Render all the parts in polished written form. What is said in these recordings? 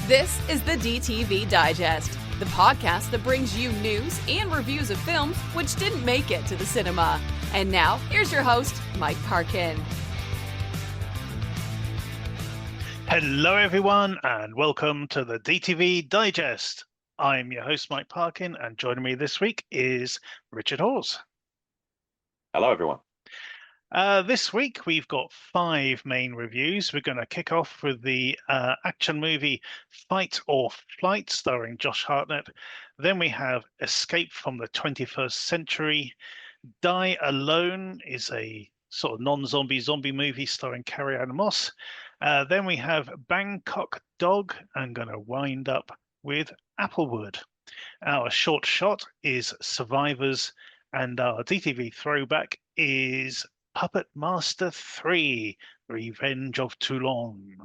This is the DTV Digest, the podcast that brings you news and reviews of films which didn't make it to the cinema. And now, here's your host, Mike Parkin. Hello, everyone, and welcome to the DTV Digest. I'm your host, Mike Parkin, and joining me this week is Richard Hawes. Hello, everyone. This week, we've got 5 main reviews. We're going to kick off with the action movie Fight or Flight, starring Josh Hartnett. Then we have Escape from the 21st Century. Die Alone is a sort of non-zombie movie starring Carrie-Anne Moss. Then we have Bangkok Dog. I'm going to wind up with Applewood. Our short shot is Survivors, and our DTV throwback is Puppet Master 3, Revenge of Toulon.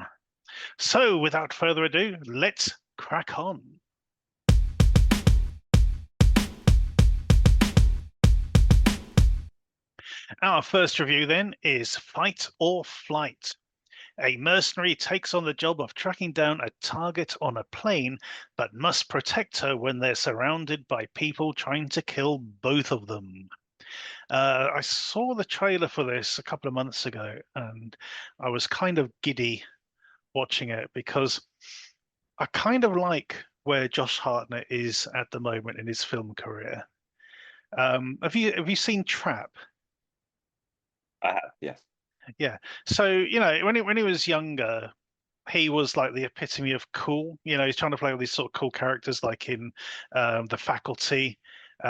So, without further ado, let's crack on. Our first review then is Fight or Flight. A mercenary takes on the job of tracking down a target on a plane, but must protect her when they're surrounded by people trying to kill both of them. I saw the trailer for this a couple of months ago, and I was kind of giddy watching it because I kind of like where Josh Hartnett is at the moment in his film career. Have you seen Trap? I have, yes. Yeah. So, you know, when he was younger, he was like the epitome of cool. You know, he's trying to play all these sort of cool characters, like in The Faculty. He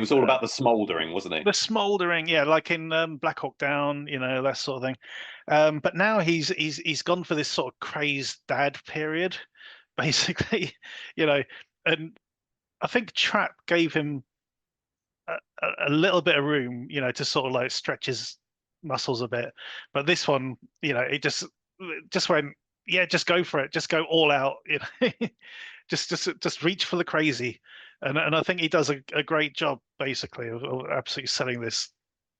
was all about the smouldering, wasn't he? The smouldering, yeah, like in Black Hawk Down, you know, that sort of thing. But now he's gone for this sort of crazed dad period, basically, you know. And I think Trap gave him a little bit of room, you know, to sort of like stretch his muscles a bit. But this one, you know, it just went, yeah, just go for it, just go all out, you know. just reach for the crazy. And I think he does a great job, basically, of absolutely selling this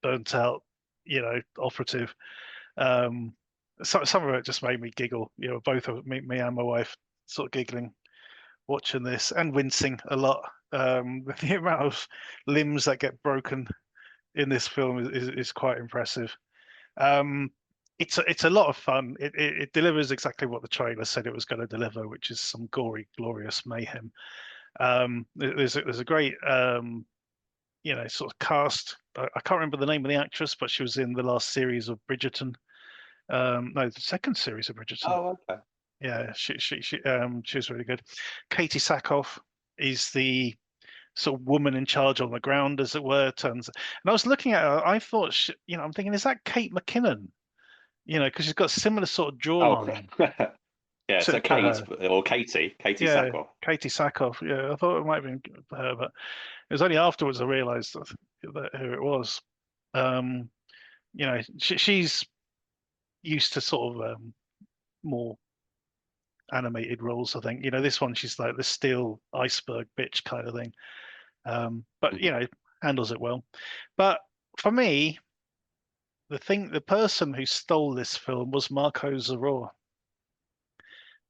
burnt out, you know, operative. Some of it just made me giggle. You know, both of me and my wife sort of giggling watching this and wincing a lot. The amount of limbs that get broken in this film is quite impressive. It's a lot of fun. It delivers exactly what the trailer said it was going to deliver, which is some gory, glorious mayhem. There's a great you know, sort of cast. I can't remember the name of the actress, but she was in the last series of Bridgerton. No, the second series of Bridgerton. Oh, okay. Yeah, she was really good. Katie Sackhoff is the sort of woman in charge on the ground, as it were. And I was looking at her, I thought, you know, I'm thinking, is that Kate McKinnon? You know, because she's got similar sort of jawline. Oh. Yeah, so Kate or Katie Sackhoff. Katie Sackhoff. Yeah, I thought it might have been her, but it was only afterwards I realised that who it was. You know, she's used to sort of more animated roles, I think. You know, this one she's like the steel iceberg bitch kind of thing. But you know, handles it well. But for me, the person who stole this film was Marco Zaror.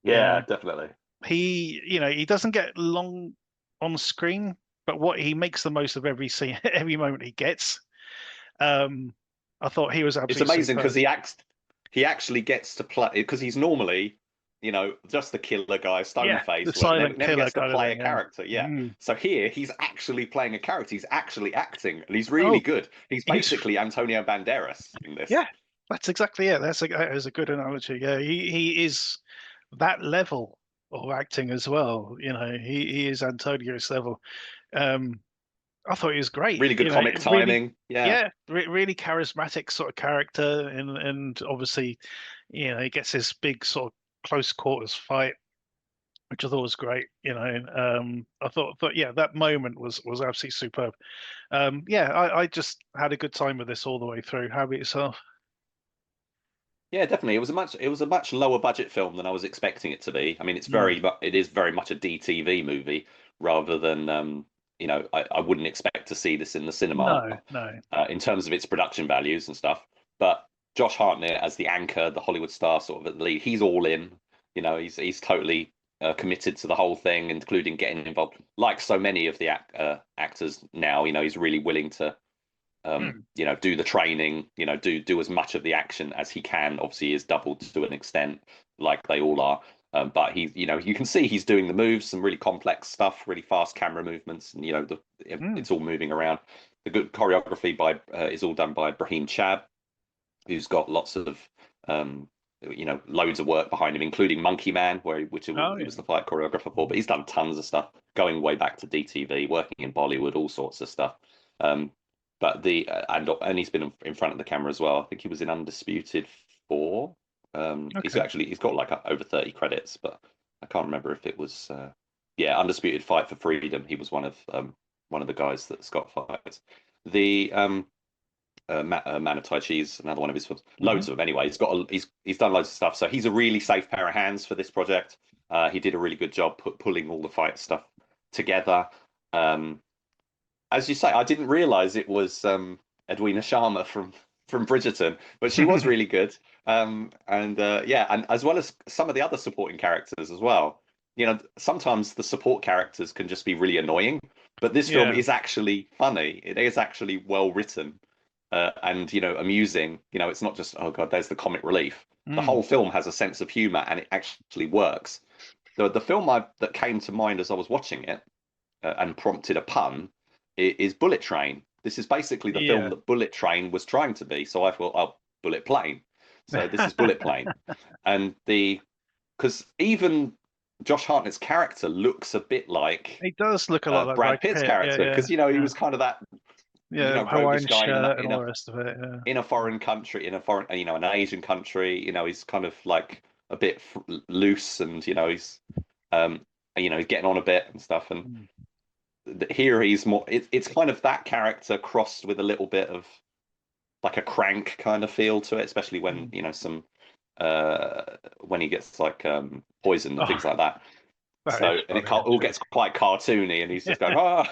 Yeah, definitely. He, you know, he doesn't get long on screen, but he makes the most of every scene, every moment he gets. I thought he was absolutely. It's amazing because he actually gets to play, because he's normally, you know, just the killer guy, stone face, the silent never killer gets to play a character. Yeah. So here he's actually playing a character. He's actually acting, and he's really good. He's basically Antonio Banderas in this. Yeah, that's exactly it. That is a good analogy. Yeah, he is that level of acting as well. You know, he is Antonio's level. I thought he was great. Really good comic timing. Really charismatic sort of character, and obviously, you know, he gets this big sort of close quarters fight, which I thought was great. You know, I thought yeah, that moment was absolutely superb. I just had a good time with this all the way through. How about yourself? Yeah, definitely. It was a much lower budget film than I was expecting it to be. I mean, it is very much a DTV movie rather than you know, I wouldn't expect to see this in the cinema. No. In terms of its production values and stuff. But Josh Hartnett as the anchor, the Hollywood star, sort of at the lead, he's all in. He's totally committed to the whole thing, including getting involved. Like so many of the actors now, he's really willing to, do the training, do as much of the action as he can. Obviously, he is doubled to an extent, like they all are. But you can see he's doing the moves, some really complex stuff, really fast camera movements, and it's all moving around. The good choreography is all done by Brahim Chab, who's got lots of loads of work behind him, including Monkey Man, which he was the fight choreographer for. But he's done tons of stuff, going way back to DTV, working in Bollywood, all sorts of stuff. But and he's been in front of the camera as well. I think he was in Undisputed 4. He's got like over 30 credits, but I can't remember if it was Undisputed Fight for Freedom. He was one of the guys that Scott fights. The Man of Tai Chi is another one of his films. Loads of them anyway. He's done loads of stuff, so he's a really safe pair of hands for this project. He did a really good job pulling all the fight stuff together. As you say, I didn't realize it was Edwina Sharma from Bridgerton, but she was really good. And as well as some of the other supporting characters as well. Sometimes the support characters can just be really annoying, but this film is actually funny. It is actually well written and amusing. It's not just, oh god, there's the comic relief. The whole film has a sense of humor, and it actually works. The film that came to mind as I was watching it and prompted a pun is Bullet Train. This is basically the film that Bullet Train was trying to be. So I thought, oh, Bullet Plane. So this is Bullet Plane. And because even Josh Hartnett's character looks a bit like, he does look a lot like Brad Pitt's character, because he was kind of that Hawaiian shirt and all the rest of it. In a foreign country, an Asian country, he's kind of like a bit loose, and he's getting on a bit and stuff. And here he's more. It's kind of that character crossed with a little bit of like a Crank kind of feel to it, especially when when he gets like poisoned and things like that. It all gets quite cartoony, and he's just going,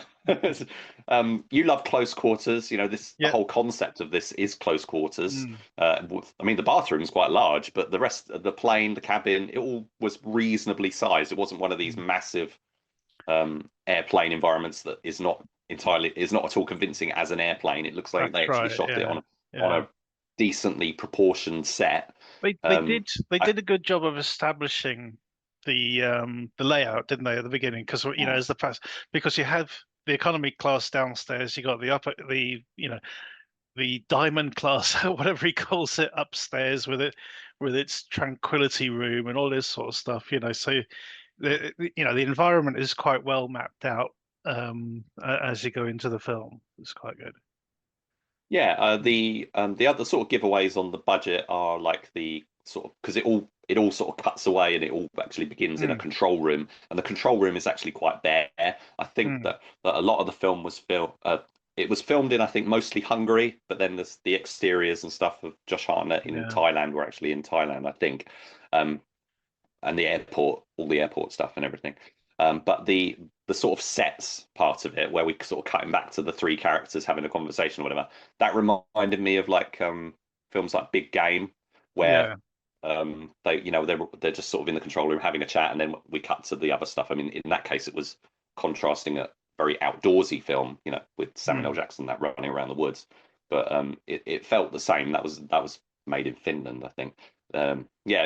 you love close quarters. The whole concept of this is close quarters. I mean, the bathroom's quite large, but the rest of the plane, the cabin, it all was reasonably sized. It wasn't one of these massive airplane environments that is not at all convincing as an airplane. It looks like they actually shot it on a decently proportioned set. They did a good job of establishing the layout, didn't they, at the beginning? Because as the past, because you have the economy class downstairs, you got the diamond class, whatever he calls it, upstairs with its tranquility room and all this sort of stuff. So the environment is quite well mapped out as you go into the film. It's quite good. Yeah, the other sort of giveaways on the budget are like the sort of, because it all sort of cuts away, and it all actually begins in a control room, and the control room is actually quite bare. I think that a lot of the film was filmed in, I think, mostly Hungary, but then there's the exteriors and stuff of Josh Hartnett in Thailand were actually in Thailand, I think, and the airport, all the airport stuff and everything. But the sort of sets part of it, where we sort of cutting back to the three characters having a conversation or whatever, that reminded me of like films like Big Game, where they're just sort of in the control room having a chat, and then we cut to the other stuff. I mean, in that case, it was contrasting a very outdoorsy film, with Samuel L. Jackson running around the woods, but it felt the same. That was made in Finland, I think.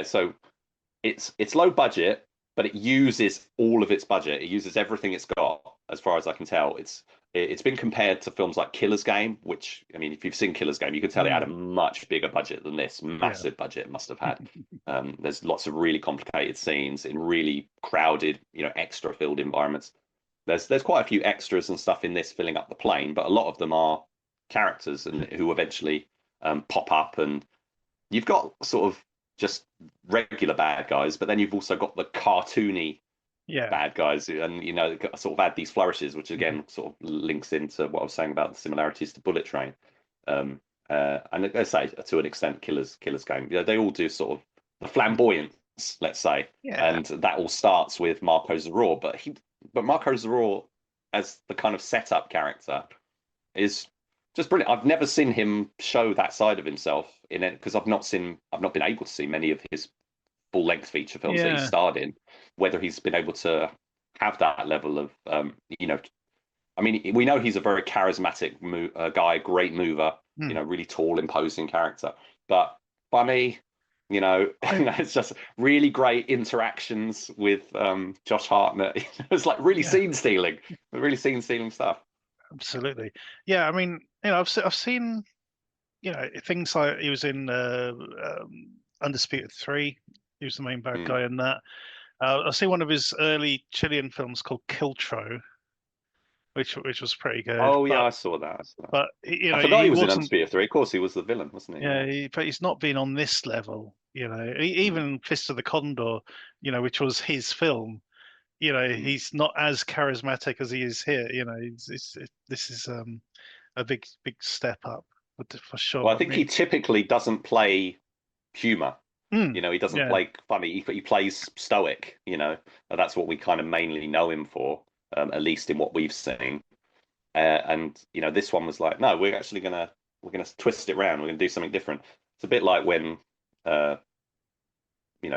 So it's low budget, but it uses all of its budget. It uses everything it's got, as far as I can tell. It's been compared to films like Killer's Game, which, I mean, if you've seen Killer's Game, you can tell it had a much bigger budget than this. Massive budget it must have had. There's lots of really complicated scenes in really crowded, extra-filled environments. There's quite a few extras and stuff in this filling up the plane, but a lot of them are characters and who eventually pop up, and you've got sort of just regular bad guys, but then you've also got the cartoony bad guys, and sort of add these flourishes, which again sort of links into what I was saying about the similarities to Bullet Train, and I say to an extent Killer's Game. They all do sort of the flamboyance, let's say, and that all starts with Marco Zaror, but Marco Zaror as the kind of setup character is just brilliant. I've never seen him show that side of himself in it, because I've not been able to see many of his full-length feature films that he starred in, whether he's been able to have that level of, I mean, we know he's a very charismatic guy, great mover, really tall, imposing character, but funny, it's just really great interactions with Josh Hartnett. It's like really scene stealing stuff. Absolutely. Yeah, I mean, I've seen, things like he was in Undisputed 3. He was the main bad guy in that. I've seen one of his early Chilean films called Kiltro, which was pretty good. Oh yeah, I saw that. But I forgot he was in Undisputed 3. Of course, he was the villain, wasn't he? Yeah, but he's not been on this level. Even Fist of the Condor, which was his film. He's not as charismatic as he is here. This is a big step up for sure. Well, I think he typically doesn't play humor. He doesn't play funny. He plays stoic. That's what we kind of mainly know him for, at least in what we've seen. And this one was like, no, we're gonna twist it around. We're gonna do something different. It's a bit like when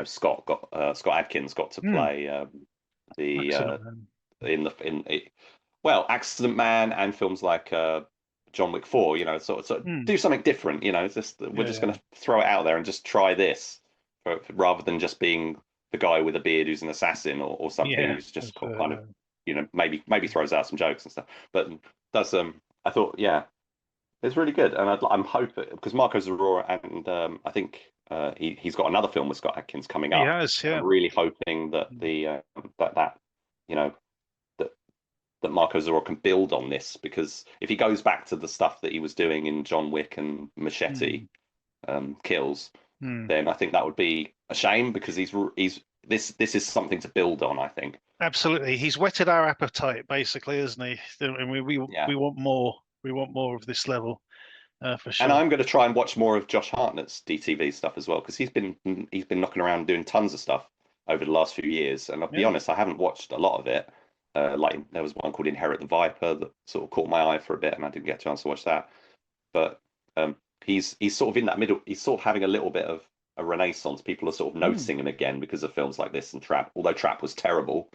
Scott Adkins got to play Accident Man and films like John Wick 4. Sort of do something different. We're just gonna throw it out there and just try this, rather than just being the guy with a beard who's an assassin or something who's just kind of maybe throws out some jokes and stuff, but does I thought it's really good, and I'm hoping, because Marco Zarora and I think he's got another film with Scott Adkins coming up. He has, yeah. I'm really hoping that that Marco Zarora can build on this, because if he goes back to the stuff that he was doing in John Wick and Machete Kills, then I think that would be a shame, because this is something to build on, I think. Absolutely, he's whetted our appetite, basically, isn't he? And we want more. We want more of this level, for sure. And I'm going to try and watch more of Josh Hartnett's DTV stuff as well, because he's been knocking around doing tons of stuff over the last few years. And I'll be honest, I haven't watched a lot of it. Like there was one called Inherit the Viper that sort of caught my eye for a bit, and I didn't get a chance to watch that. But he's sort of in that middle. He's sort of having a little bit of a renaissance. People are sort of noticing him again because of films like this and Trap. Although Trap was terrible,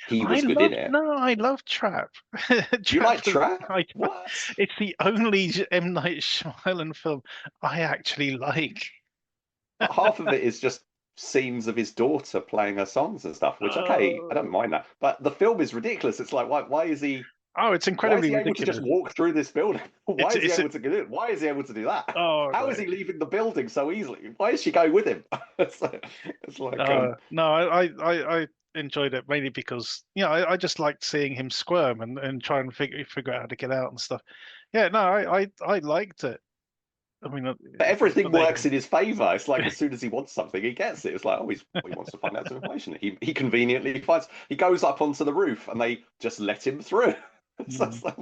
he was good in it. No, I love Trap. Do you like Trap? What? It's the only M. Night Shyamalan film I actually like. Half of it is just scenes of his daughter playing her songs and stuff, which I don't mind that. But the film is ridiculous. It's like, why is he? Oh, it's incredibly why is he ridiculous. able to just walk through this building? Why is he able to do it? Why is he able to do that? How is he leaving the building so easily? Why is she going with him? it's like no, I enjoyed it mainly because I just liked seeing him squirm and try and figure out how to get out and stuff. Yeah, no, I liked it. I mean, but everything works in his favor. It's like as soon as he wants something, he gets it. It's like, he wants to find out some information. He conveniently finds. He goes up onto the roof, and they just let him through. So it's like,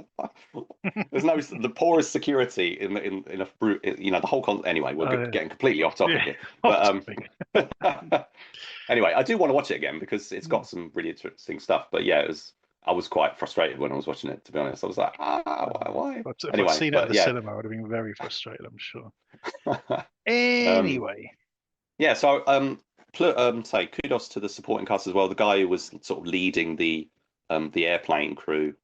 there's the poorest security in a the whole anyway. We're getting completely off topic here. But anyway, I do want to watch it again because it's got some really interesting stuff. But I was quite frustrated when I was watching it, to be honest. I was like, why? If I'd seen it at the cinema, I would have been very frustrated, I'm sure. Anyway. So say kudos to the supporting cast as well. The guy who was sort of leading the airplane crew,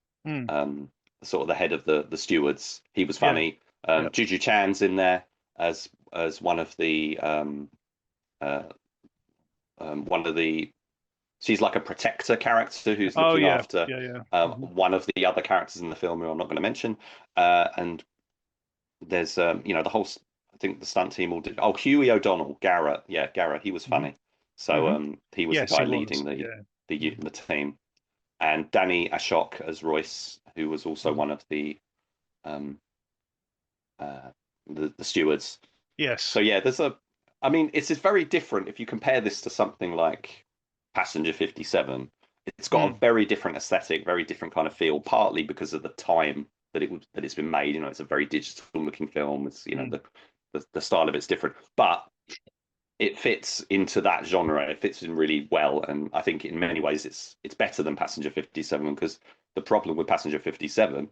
sort of the head of the stewards, he was funny. Juju Chan's in there as one of the she's like a protector character who's looking after one of the other characters in the film who I'm not going to mention. And there's the whole, I think the stunt team all did. Oh, Huey O'Donnell, Garrett, he was funny. So he was the guy leading the team. And Danny Ashok as Royce, who was also one of the stewards. Yes. So it's very different if you compare this to something like Passenger 57. It's got a very different aesthetic, very different kind of feel, partly because of the time that it's been made. It's a very digital looking film. It's the style of it's different, but it fits into that genre. It fits in really well, and I think in many ways it's better than Passenger 57, because the problem with Passenger 57,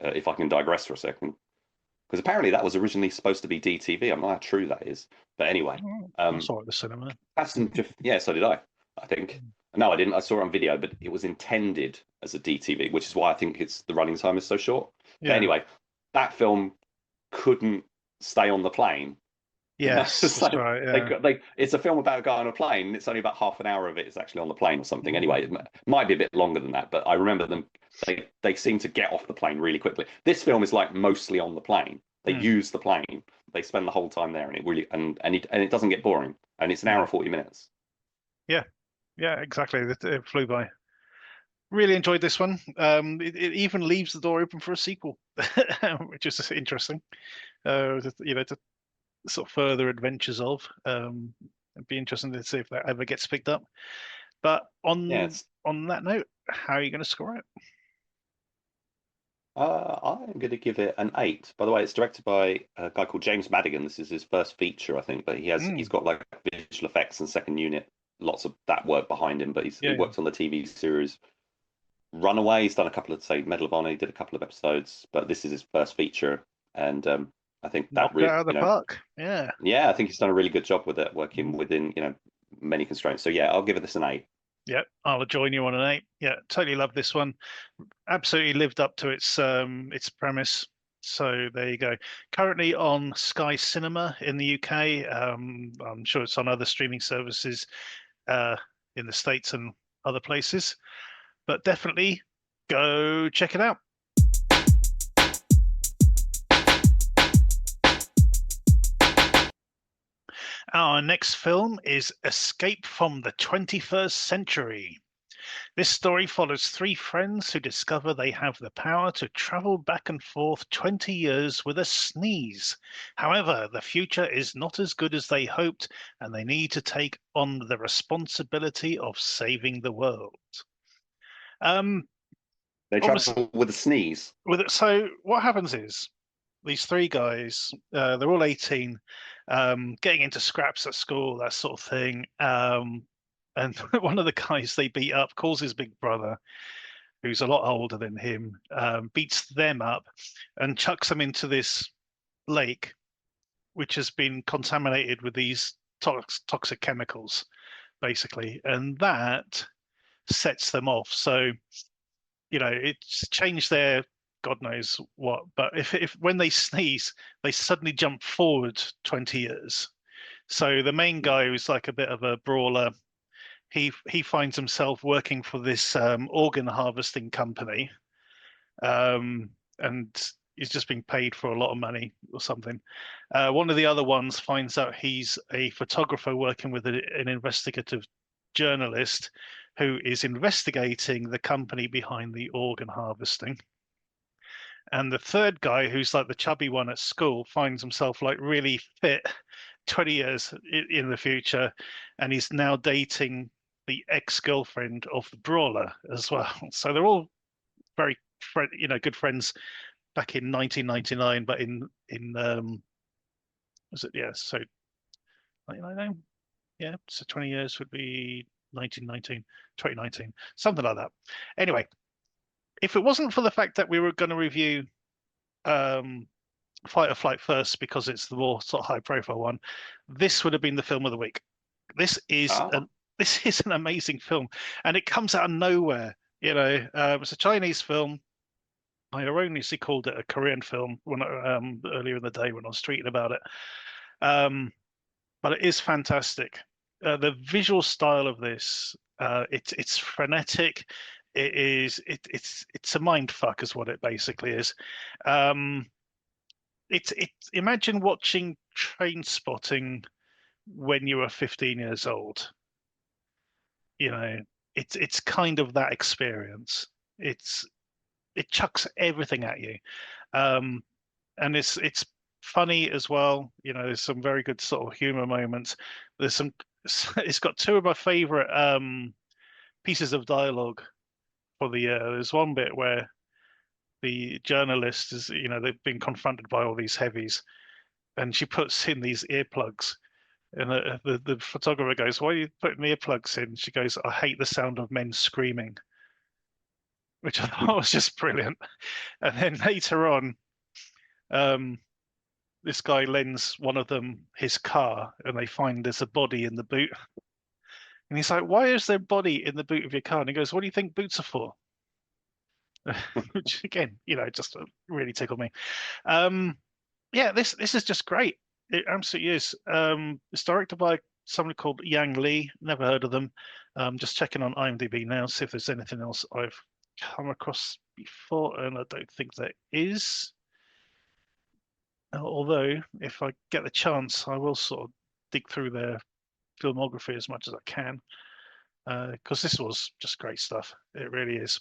if I can digress for a second, because apparently that was originally supposed to be DTV. I don't know how true that is, but anyway, I saw it at the cinema. yeah, so did I think. No, I didn't. I saw it on video, but it was intended as a DTV, which is why I think the running time is so short. But Yeah. anyway, that film couldn't stay on the plane. Yes, So that's right. Yeah. it's a film about a guy on a plane. And it's only about half an hour of it is actually on the plane or something. Anyway, it might be a bit longer than that, but I remember them. They seem to get off the plane really quickly. This film is like mostly on the plane. They use the plane. They spend the whole time there, and it really and it doesn't get boring. And it's an hour and 40 minutes. Yeah, exactly. It flew by. Really enjoyed this one. It even leaves the door open for a sequel, which is interesting. To sort of further adventures of. It'd be interesting to see if that ever gets picked up. But on that note, how are you going to score it? I'm going to give it an 8. By the way, it's directed by a guy called James Madigan. This is his first feature, I think, but he's got like visual effects and second unit, lots of that work behind him. But he worked on the TV series Runaway. He's done a couple of, say, Medal of Honor. He did a couple of episodes, but this is his first feature, and I think that really out of the park. Yeah, I think he's done a really good job with it, working within many constraints. So yeah, I'll give it this an 8. Yeah, I'll join you on an 8. Yeah, totally love this one. Absolutely lived up to its premise. So there you go. Currently on Sky Cinema in the UK. I'm sure it's on other streaming services in the States and other places. But definitely go check it out. Our next film is Escape from the 21st Century. This story follows 3 friends who discover they have the power to travel back and forth 20 years with a sneeze. However, the future is not as good as they hoped, and they need to take on the responsibility of saving the world. They travel with a sneeze. So what happens is these 3 guys, they're all 18, getting into scraps at school, that sort of thing. And one of the guys they beat up calls his big brother, who's a lot older than him, beats them up and chucks them into this lake, which has been contaminated with these toxic chemicals, basically. And that sets them off. So, it's changed their God knows what. But if when they sneeze, they suddenly jump forward 20 years. So the main guy, who's like a bit of a brawler, he finds himself working for this organ harvesting company, and he's just being paid for a lot of money or something. One of the other ones finds out he's a photographer working with an investigative journalist who is investigating the company behind the organ harvesting. And the third guy, who's like the chubby one at school, finds himself like really fit 20 years in the future, and he's now dating the ex-girlfriend of the brawler as well. So they're all very good friends back in 1999, but in was it, yeah, so 1999, yeah, so 20 years would be 2019, something like that. Anyway, if it wasn't for the fact that we were going to review Fight or Flight first, because it's the more sort of high profile one, this would have been the film of the week. This is an amazing film, and it comes out of nowhere. It's a Chinese film. I erroneously called it a Korean film when earlier in the day when I was tweeting about it. But it is fantastic. The visual style of this, it's frenetic. It's a mind fuck, is what it basically is. It's imagine watching Trainspotting when you were 15 years old. It's kind of that experience. It chucks everything at you, and it's funny as well. There's some very good sort of humor moments. It's got 2 of my favorite pieces of dialogue for the year. There's one bit where the journalist is, they've been confronted by all these heavies, and she puts in these earplugs, and the photographer goes, "Why are you putting earplugs in?" She goes, "I hate the sound of men screaming," which I thought was just brilliant. And then later on, this guy lends one of them his car, and they find there's a body in the boot. And he's like, "Why is there a body in the boot of your car?" And he goes, "What do you think boots are for?" Which again, just really tickled me. Yeah, this is just great. It absolutely is. It's directed by somebody called Yang Lee. Never heard of them. Just checking on IMDb now, see if there's anything else I've come across before, and I don't think there is. Although, if I get the chance, I will sort of dig through their filmography as much as I can, because this was just great stuff. It really is.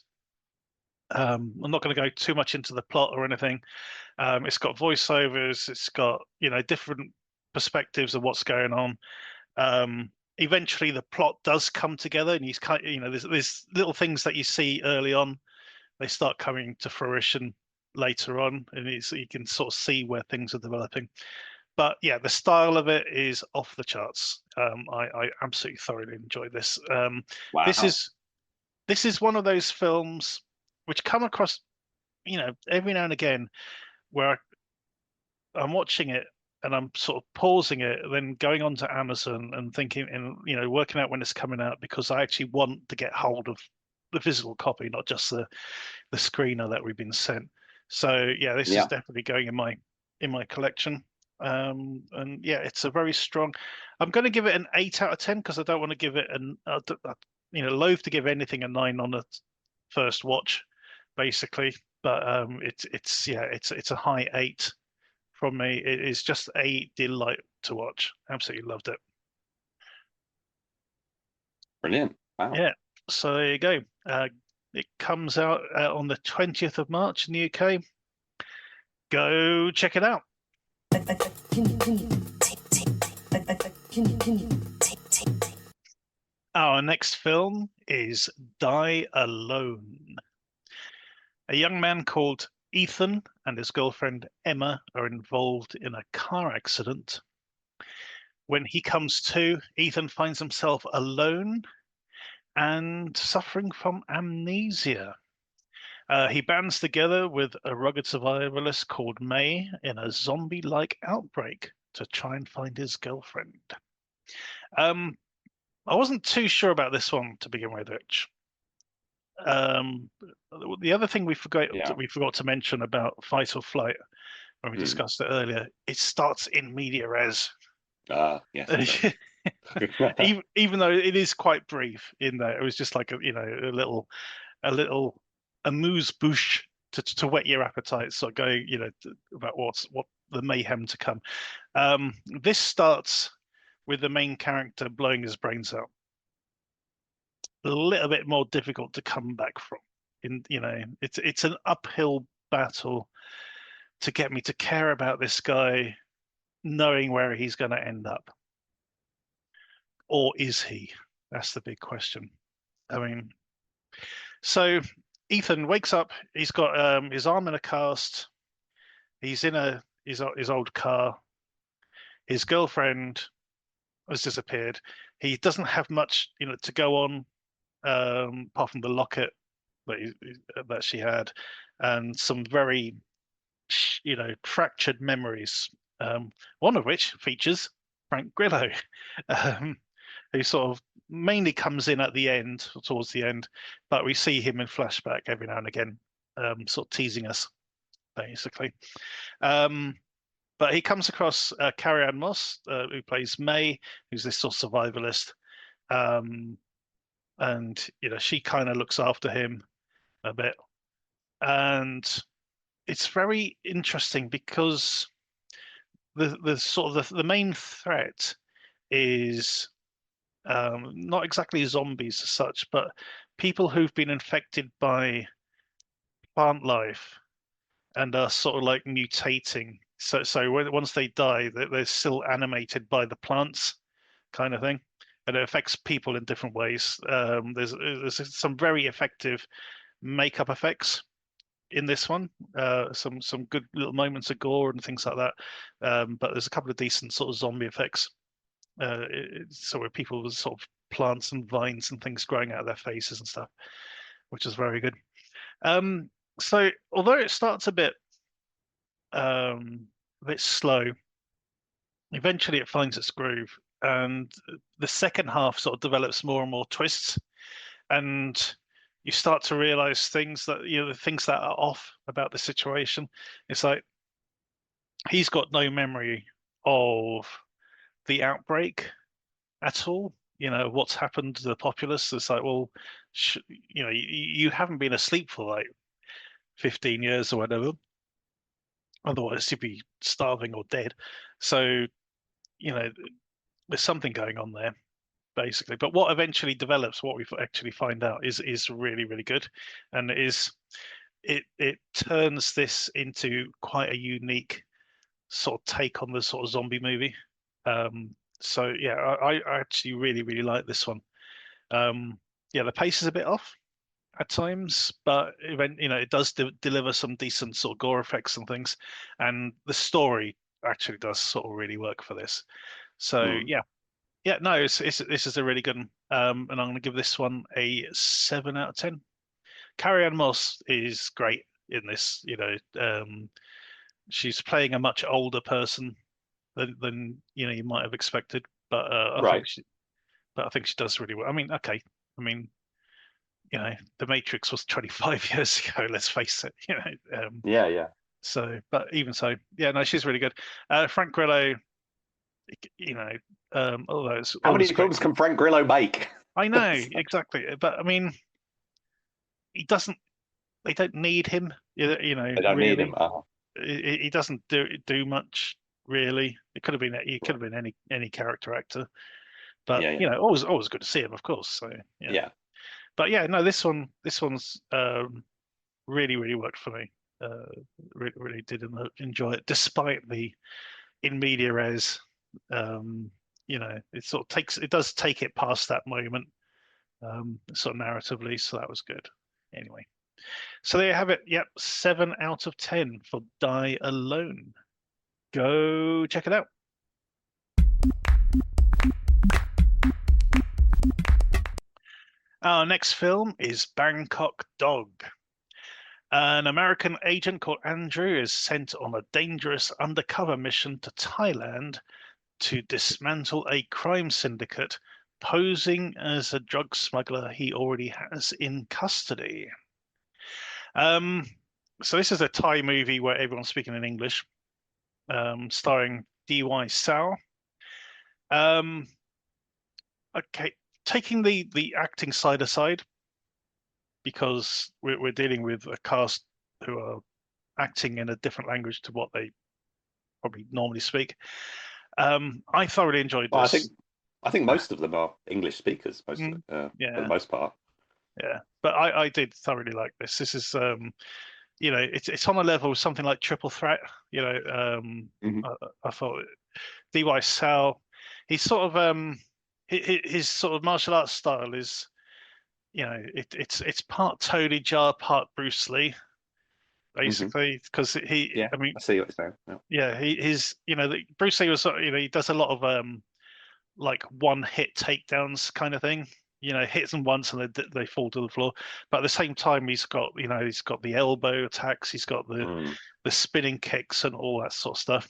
I'm not going to go too much into the plot or anything. It's got voiceovers. It's got different perspectives of what's going on. Eventually, the plot does come together, and he's there's little things that you see early on. They start coming to fruition later on, and you can sort of see where things are developing. But yeah, the style of it is off the charts. I absolutely thoroughly enjoyed this. Wow. This is one of those films which come across, every now and again, where I'm watching it and I'm sort of pausing it, then going on to Amazon and thinking, and working out when it's coming out, because I actually want to get hold of the physical copy, not just the screener that we've been sent. So yeah, this is definitely going in my collection. And yeah, it's a very strong. I'm going to give it an 8 out of 10 because I don't want to give it loath to give anything a 9 on the first watch, basically. But it's a high 8 from me. It is just a delight to watch. Absolutely loved it. Brilliant. Wow. Yeah. So there you go. It comes out on the 20th of March in the UK. Go check it out. Our next film is Die Alone. A young man called Ethan and his girlfriend Emma are involved in a car accident. When he comes to, Ethan finds himself alone and suffering from amnesia. He bands together with a rugged survivalist called May in a zombie-like outbreak to try and find his girlfriend. I wasn't too sure about this one to begin with, Rich. The other thing we forgot to mention about Fight or Flight when we discussed it earlier, it starts in media res. Yes. Even though it is quite brief in there, it was just like a little amuse bouche to whet your appetite, so go about what the mayhem to come. This starts with the main character blowing his brains out. A little bit more difficult to come back from. It's an uphill battle to get me to care about this guy, knowing where he's going to end up. Or is he? That's the big question. I mean, so Ethan wakes up. He's got his arm in a cast. He's in his old car. His girlfriend has disappeared. He doesn't have much, to go on, apart from the locket that she had, and some very, fractured memories. One of which features Frank Grillo, who sort of mainly comes in at the end, towards the end, but we see him in flashback every now and again, sort of teasing us, basically. But he comes across Carrie-Anne Moss, who plays May, who's this sort of survivalist, and she kind of looks after him a bit, and it's very interesting because the sort of the main threat is not exactly zombies as such, but people who've been infected by plant life and are sort of like mutating. So once they die, they're still animated by the plants, kind of thing, and it affects people in different ways. There's some very effective makeup effects in this one, some good little moments of gore and things like that, but there's a couple of decent sort of zombie effects. So where people with sort of plants and vines and things growing out of their faces and stuff, which is very good. So although it starts a bit bit slow. Eventually, it finds its groove, and the second half sort of develops more and more twists, and you start to realize things that the things that are off about the situation. It's like he's got no memory of the outbreak at all. What's happened to the populace. It's like, well, you haven't been asleep for like 15 years or whatever. Otherwise, you'd be starving or dead. So, there's something going on there, basically. But what eventually develops, what we actually find out, is really, really good, and it turns this into quite a unique sort of take on the sort of zombie movie. So yeah, I actually really, really like this one. Yeah, the pace is a bit off at times, but it does deliver some decent sort of gore effects and things, and the story actually does sort of really work for this. So yeah, no, this is a really good one, and I'm going to give this one a 7 out of 10. Carrie-Anne Moss is great in this. She's playing a much older person than you might have expected, but I think she does really well. I mean, okay, I mean, The Matrix was 25 years ago. Let's face it. Yeah. So, but even so, yeah, no, she's really good. Frank Grillo, although it's how many always films great. can Frank Grillo make? I know exactly, but I mean, he doesn't. They don't need him. They don't really. need him. He doesn't do much really. He could have been any character actor, but always good to see him, of course. So Yeah. But yeah, no, this one's really, really worked for me. Really, really did enjoy it, despite the in media res. It does take it past that moment, sort of narratively. So that was good. Anyway, so there you have it. Yep, 7 out of 10 for Die Alone. Go check it out. Our next film is Bangkok Dog. An American agent called Andrew is sent on a dangerous undercover mission to Thailand to dismantle a crime syndicate posing as a drug smuggler he already has in custody. So this is a Thai movie where everyone's speaking in English, starring D.Y. Sao. Okay, taking the acting side aside, because we're dealing with a cast who are acting in a different language to what they probably normally speak. I thoroughly enjoyed this. I think most of them are English speakers, for the most part. Yeah, but I did thoroughly like this. This is it's on a level of something like Triple Threat. I thought D.Y. Sao, he's sort of his sort of martial arts style is, it's part Tony Jaa, part Bruce Lee, basically, because he. I mean, I see what you're saying. Yeah, Bruce Lee was he does a lot of like one hit takedowns kind of thing. Hits them once and they fall to the floor. But at the same time, he's got the elbow attacks, he's got the spinning kicks and all that sort of stuff.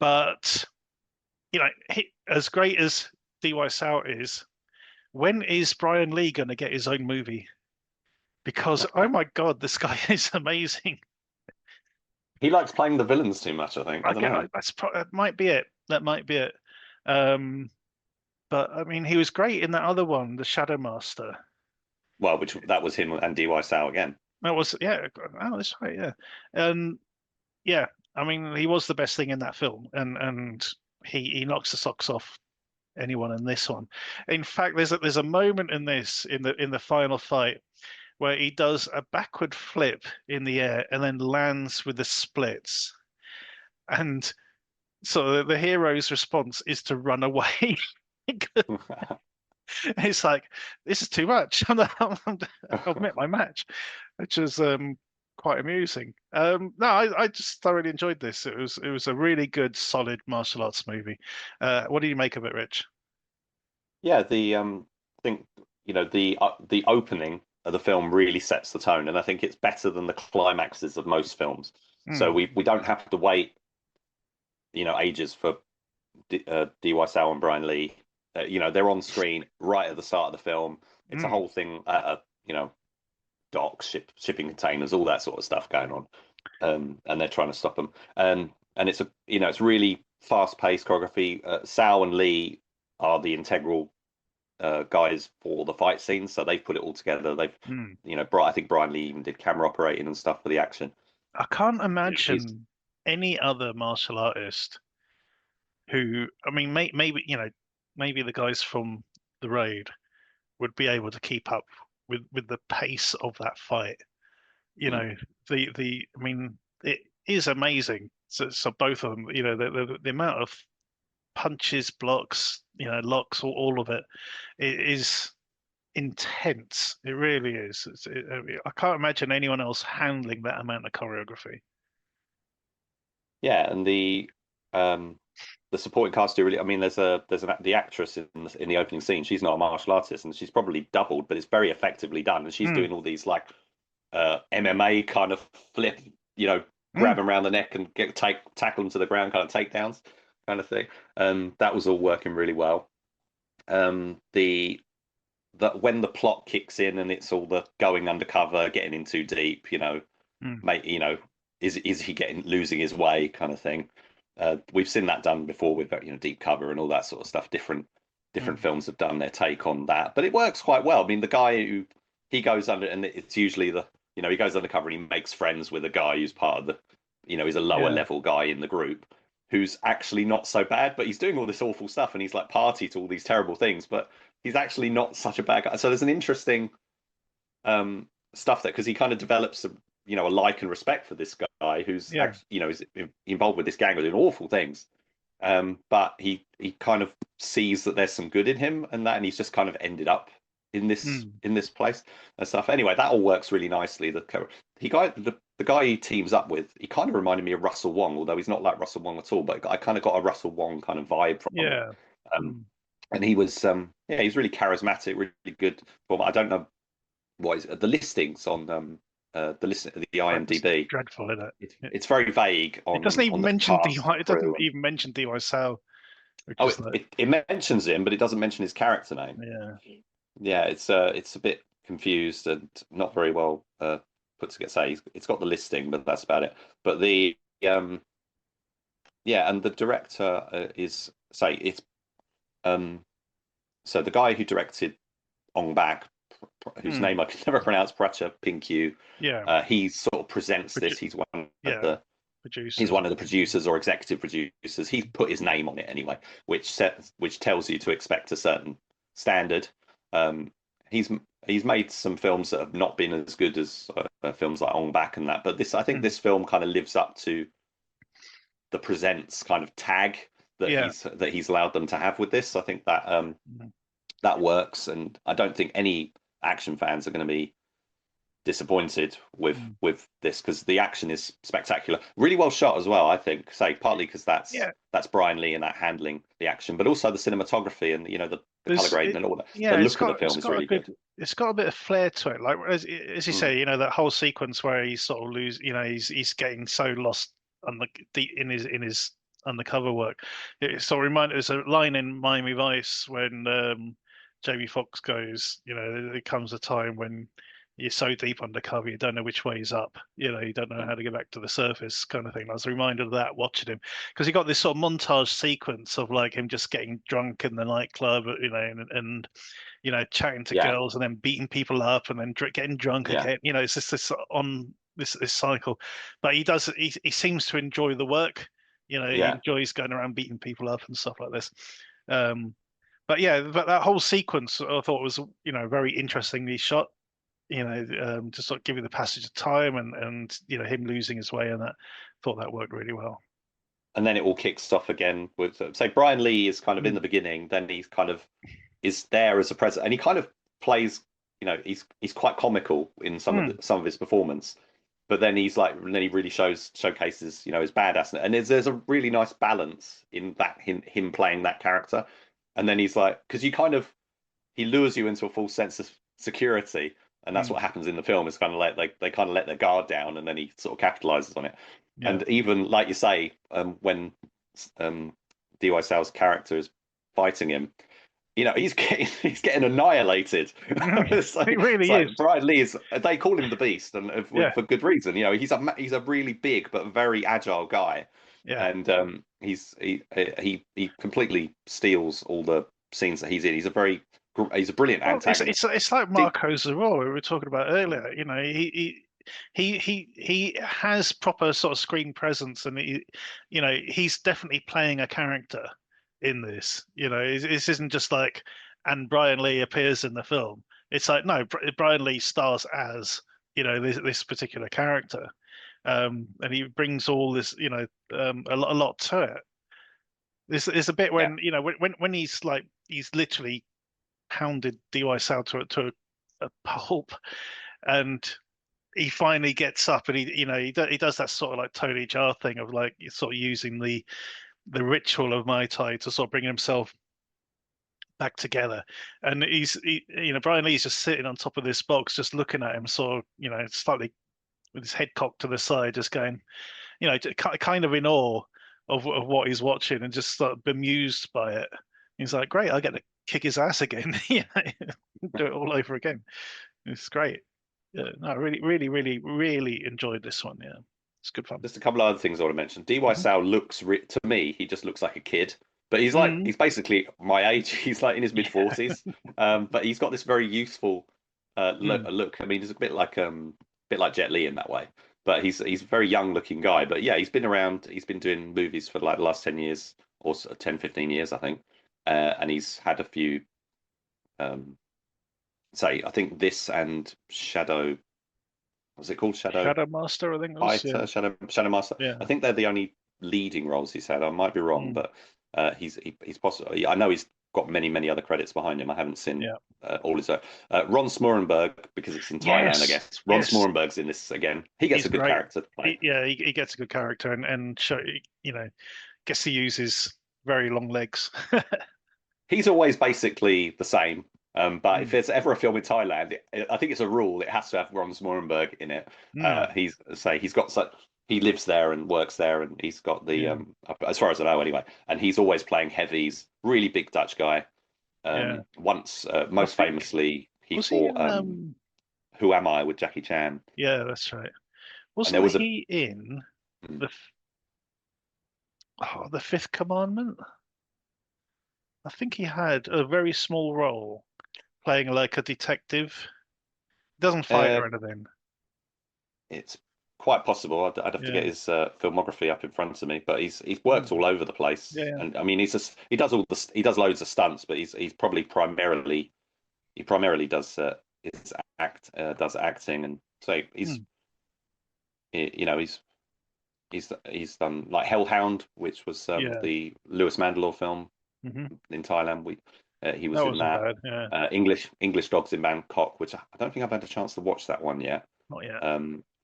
But as great as D.Y. Sao is, when is Brian Lee going to get his own movie? Because oh my God, this guy is amazing. He likes playing the villains too much, I think. I don't know. That might be it. That might be it. But I mean, he was great in that other one, The Shadow Master. Well, that was him and D.Y. Sao again. That was Oh, that's right. Yeah, and yeah, I mean, he was the best thing in that film, and he knocks the socks off anyone in this one. In fact, there's a moment in the final fight where he does a backward flip in the air and then lands with the splits, and so the hero's response is to run away. It's like, this is too much. I'll admit my match, which is quite amusing. No, I just thoroughly enjoyed this. It was a really good, solid martial arts movie. What do you make of it, Rich? Yeah, I think the opening of the film really sets the tone, and I think it's better than the climaxes of most films. So we don't have to wait ages for DY Sao and Brian Lee. They're on screen right at the start of the film. It's a whole thing at docks, shipping containers, all that sort of stuff going on, and they're trying to stop them. And it's it's really fast-paced choreography. Sao and Lee are the integral guys for the fight scenes, so they've put it all together. They've I think Brian Lee even did camera operating and stuff for the action. I can't imagine any other martial artist who, I mean, maybe maybe the guys from The Raid would be able to keep up with the pace of that fight. I mean, it is amazing. So both of them, the amount of punches, blocks, locks, all of it is intense. It really is. I can't imagine anyone else handling that amount of choreography. Yeah, and the supporting cast do really. I mean, the actress in the opening scene. She's not a martial artist, and she's probably doubled, but it's very effectively done. And she's doing all these like MMA kind of flip, grab them around the neck and tackle them to the ground, kind of takedowns, kind of thing. That was all working really well. That when the plot kicks in and it's all the going undercover, getting in too deep, is he losing his way kind of thing. We've seen that done before with deep cover and all that sort of stuff. Different films have done their take on that, but it works quite well. I mean, the guy he goes under, and it's usually he goes undercover and he makes friends with a guy who's part of the, he's a lower level guy in the group who's actually not so bad, but he's doing all this awful stuff and he's like party to all these terrible things, but he's actually not such a bad guy. So there's an interesting stuff there, because he kind of develops a like and respect for this guy who's is involved with this gang doing awful things, but he kind of sees that there's some good in him and he's just kind of ended up in this place and stuff. Anyway, that all works really nicely. The guy he teams up with, he kind of reminded me of Russell Wong, although he's not like Russell Wong at all, but I kind of got a Russell Wong kind of vibe from him. And he was he's really charismatic, really good. I don't know what is the listings on the IMDb. It's dreadful, isn't it? It's very vague. It doesn't even mention DY. It doesn't even mention DY Sao. It mentions him, but it doesn't mention his character name. Yeah, it's a bit confused and not very well put together. Say it's got the listing, but that's about it. But the and the director is so the guy who directed Ong Bak, whose name I can never pronounce, Pracha Pingyu. He sort of presents this. He's one of the producers. He's one of the producers or executive producers. He's put his name on it anyway, which tells you to expect a certain standard. He's made some films that have not been as good as films like Ong Bak and that, but I think this film kind of lives up to the presents kind of tag that he's allowed them to have with this. I think that that works, and I don't think any action fans are going to be disappointed with this, because the action is spectacular, really well shot as well. I think, partly because that's Brian Lee and that handling the action, but also the cinematography and the color grading and all that. The look of the film is really good. It's got a bit of flair to it, like as you say, that whole sequence where he's sort of he's getting so lost in his undercover work. It sort of reminded. There's a line in Miami Vice when Jamie Foxx goes, there comes a time when you're so deep undercover you don't know which way is up. You don't know how to get back to the surface, kind of thing. I was reminded of that watching him, because he got this sort of montage sequence of like him just getting drunk in the nightclub, and chatting to girls and then beating people up and then getting drunk again. It's just this this cycle. But he seems to enjoy the work. He enjoys going around beating people up and stuff like this. But that whole sequence I thought was very interestingly shot. To sort of give you the passage of time and him losing his way, and that thought that worked really well. And then it all kicks off again with Brian Lee is kind of in the beginning, then he's kind of is there as a present, and he kind of plays, he's quite comical in some of his performance, but then he really showcases his badass, and there's a really nice balance in that, him playing that character, and then he's like, because he lures you into a false sense of security. And that's what happens in the film. Is kind of like they kind of let their guard down, and then he sort of capitalizes on it. And even like you say, when D.Y. Sal's character is fighting him, he's getting annihilated. It really it's is. like Brian Lee is. They call him the Beast, and for good reason. He's a really big but very agile guy, and he completely steals all the scenes that he's in. He's a brilliant antagonist. It's like Marco Zaror we were talking about earlier. He has proper sort of screen presence, and he's definitely playing a character in this. This isn't just like, and Brian Lee appears in the film. It's like, no, Brian Lee stars as this particular character, and he brings all this a lot to it. There's a bit when when he's literally pounded D.Y. Sal to a pulp, and he finally gets up, and he does that sort of like Tony Jaa thing of like sort of using the ritual of Mai Tai to sort of bring himself back together. And Brian Lee's just sitting on top of this box, just looking at him, sort of slightly with his head cocked to the side, just going, kind of in awe of what he's watching, and just sort of bemused by it. He's like, great, I get to kick his ass again. Do it all over again. It's great. Yeah, no, I really, really enjoyed this one. Yeah, it's good fun. Just a couple of other things I want to mention. D.Y. Sal looks, to me, he just looks like a kid, but he's he's basically my age. He's like in his mid-40s, but he's got this very youthful look. I mean, he's a bit like Jet Li in that way, but he's a very young-looking guy. But yeah, he's been around. He's been doing movies for like the last 10 years or 10, 15 years, I think, and he's had a few. I think this and Shadow. What's it called? Shadow Master, I think. Shadow Master. Yeah. I think they're the only leading roles he's had. I might be wrong, but he's possibly. I know he's got many other credits behind him. I haven't seen all his. Ron Smorenberg, because it's in Thailand, I guess. Ron Smorenberg's in this again. He gets a good character to play. He gets a good character, and gets to use his very long legs. He's always basically the same. But if there's ever a film in Thailand, I think it's a rule. It has to have Ron Smorenberg in it. He lives there and works there, and he's got the as far as I know anyway. And he's always playing heavies. Really big Dutch guy. Once, most famously, he fought Who Am I with Jackie Chan. Yeah, that's right. Wasn't he in the Fifth Commandment? I think he had a very small role, playing like a detective. He doesn't fight or anything. It's quite possible. I'd have to get his filmography up in front of me, but he's worked all over the place. And I mean, he does loads of stunts, but he's probably primarily does acting, and so he's done like Hellhound, which was the Louis Mandylor film in Thailand. He was in that. English Dogs in Bangkok, which I don't think I've had a chance to watch that one yet. Not yet.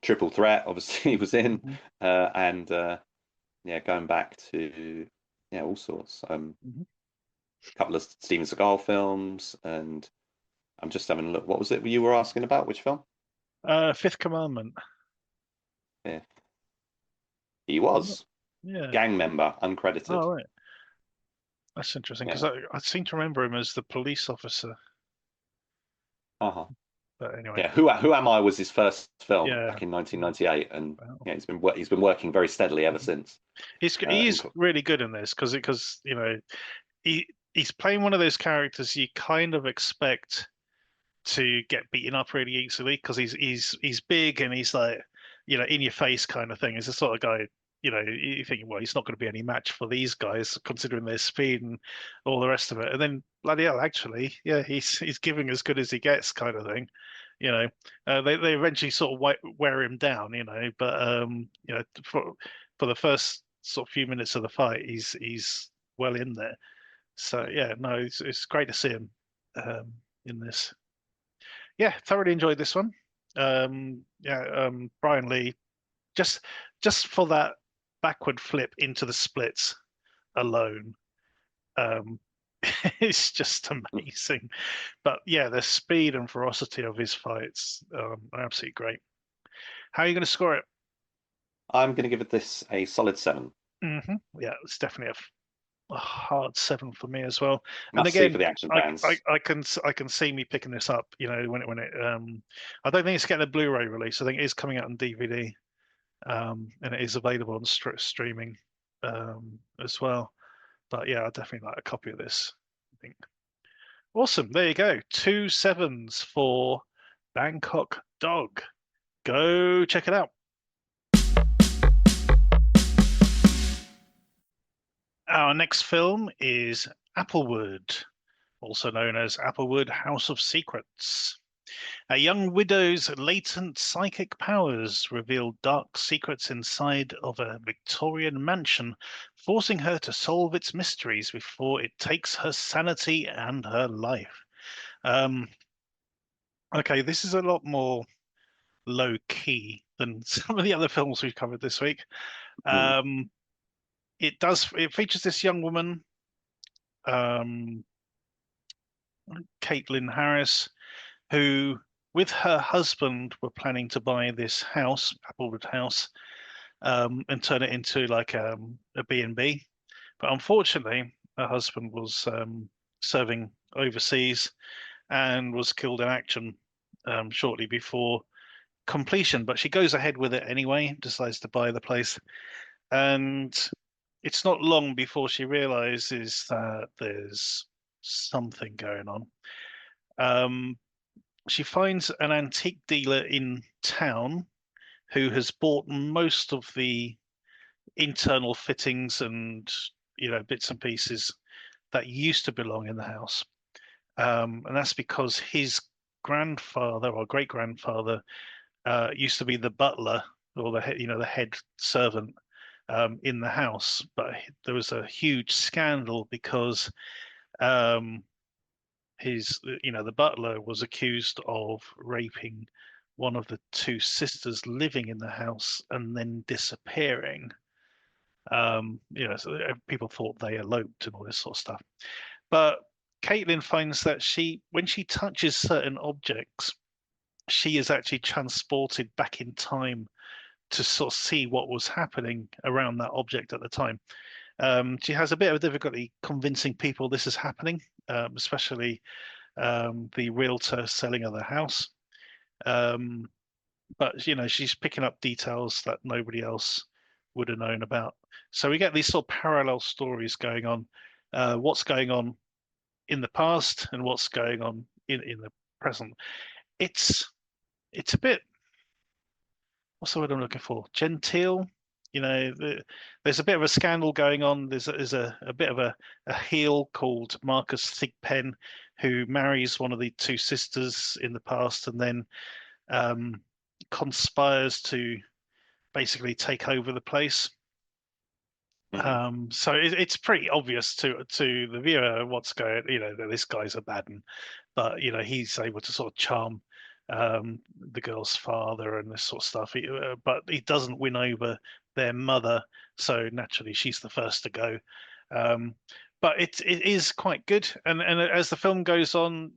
Triple Threat, obviously, he was in, and going back to all sorts. A couple of Steven Seagal films, and I'm just having a look. What was it you were asking about? Which film? Fifth Commandment. Yeah, he was. Gang member, uncredited. Oh, right. That's interesting, because I seem to remember him as the police officer. But anyway, Who Am I was his first film back in 1998, and he's been working very steadily ever since. He's really good in this because he's playing one of those characters you kind of expect to get beaten up really easily, because he's big and he's like in your face kind of thing. He's the sort of guy. You think, well, he's not going to be any match for these guys, considering their speed and all the rest of it. And then, bloody hell, actually, he's giving as good as he gets, kind of thing. They eventually sort of wear him down, But for the first sort of few minutes of the fight, he's well in there. So it's great to see him in this. Yeah, thoroughly enjoyed this one. Brian Lee, just for that backward flip into the splits alone, it's just amazing. But the speed and ferocity of his fights are absolutely great. How are you going to score it? I'm going to give this a solid 7. Yeah, it's definitely a hard 7 for me as well. And Must see for again, the action I, fans. I can see me picking this up. When it I don't think it's getting a Blu-ray release. I think it is coming out on DVD, and it is available on streaming as well. But yeah, I definitely like a copy of this. I think. Awesome. There you go. 2 sevens for Bangkok Dog. Go check it out. Our next film is Applewood, also known as Applewood House of Secrets. A young widow's latent psychic powers reveal dark secrets inside of a Victorian mansion, forcing her to solve its mysteries before it takes her sanity and her life. Okay, this is a lot more low key than some of the other films we've covered this week. It features this young woman, Caitlin Harris, who, with her husband, were planning to buy this house, Applewood House, and turn it into like a B&B. But unfortunately, her husband was serving overseas and was killed in action shortly before completion. But she goes ahead with it anyway, decides to buy the place. And it's not long before she realizes that there's something going on. She finds an antique dealer in town who has bought most of the internal fittings and bits and pieces that used to belong in the house, and that's because his grandfather or great grandfather used to be the butler or the head servant in the house, but there was a huge scandal because the butler was accused of raping one of the two sisters living in the house and then disappearing. So people thought they eloped and all this sort of stuff. But Caitlin finds that when she touches certain objects, she is actually transported back in time to sort of see what was happening around that object at the time. She has a bit of difficulty convincing people this is happening, especially the realtor selling her the house. But she's picking up details that nobody else would have known about. So we get these sort of parallel stories going on. What's going on in the past and what's going on in the present. It's a bit, what's the word I'm looking for? Genteel. There's a bit of a scandal going on. There's a bit of a heel called Marcus Thigpen who marries one of the two sisters in the past and then conspires to basically take over the place. So it's pretty obvious to the viewer what's going. That this guy's a bad one, but he's able to sort of charm the girl's father and this sort of stuff. But he doesn't win over their mother, so naturally she's the first to go. But it is quite good, and as the film goes on,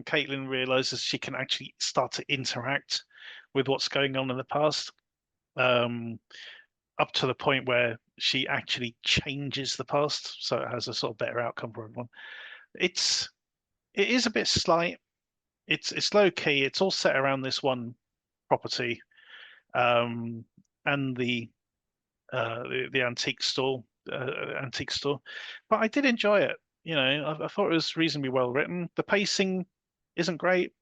Caitlin realizes she can actually start to interact with what's going on in the past, up to the point where she actually changes the past, so it has a sort of better outcome for everyone. It is a bit slight. It's low key. It's all set around this one property, and the antique store. But I did enjoy it. I thought it was reasonably well written. The pacing isn't great,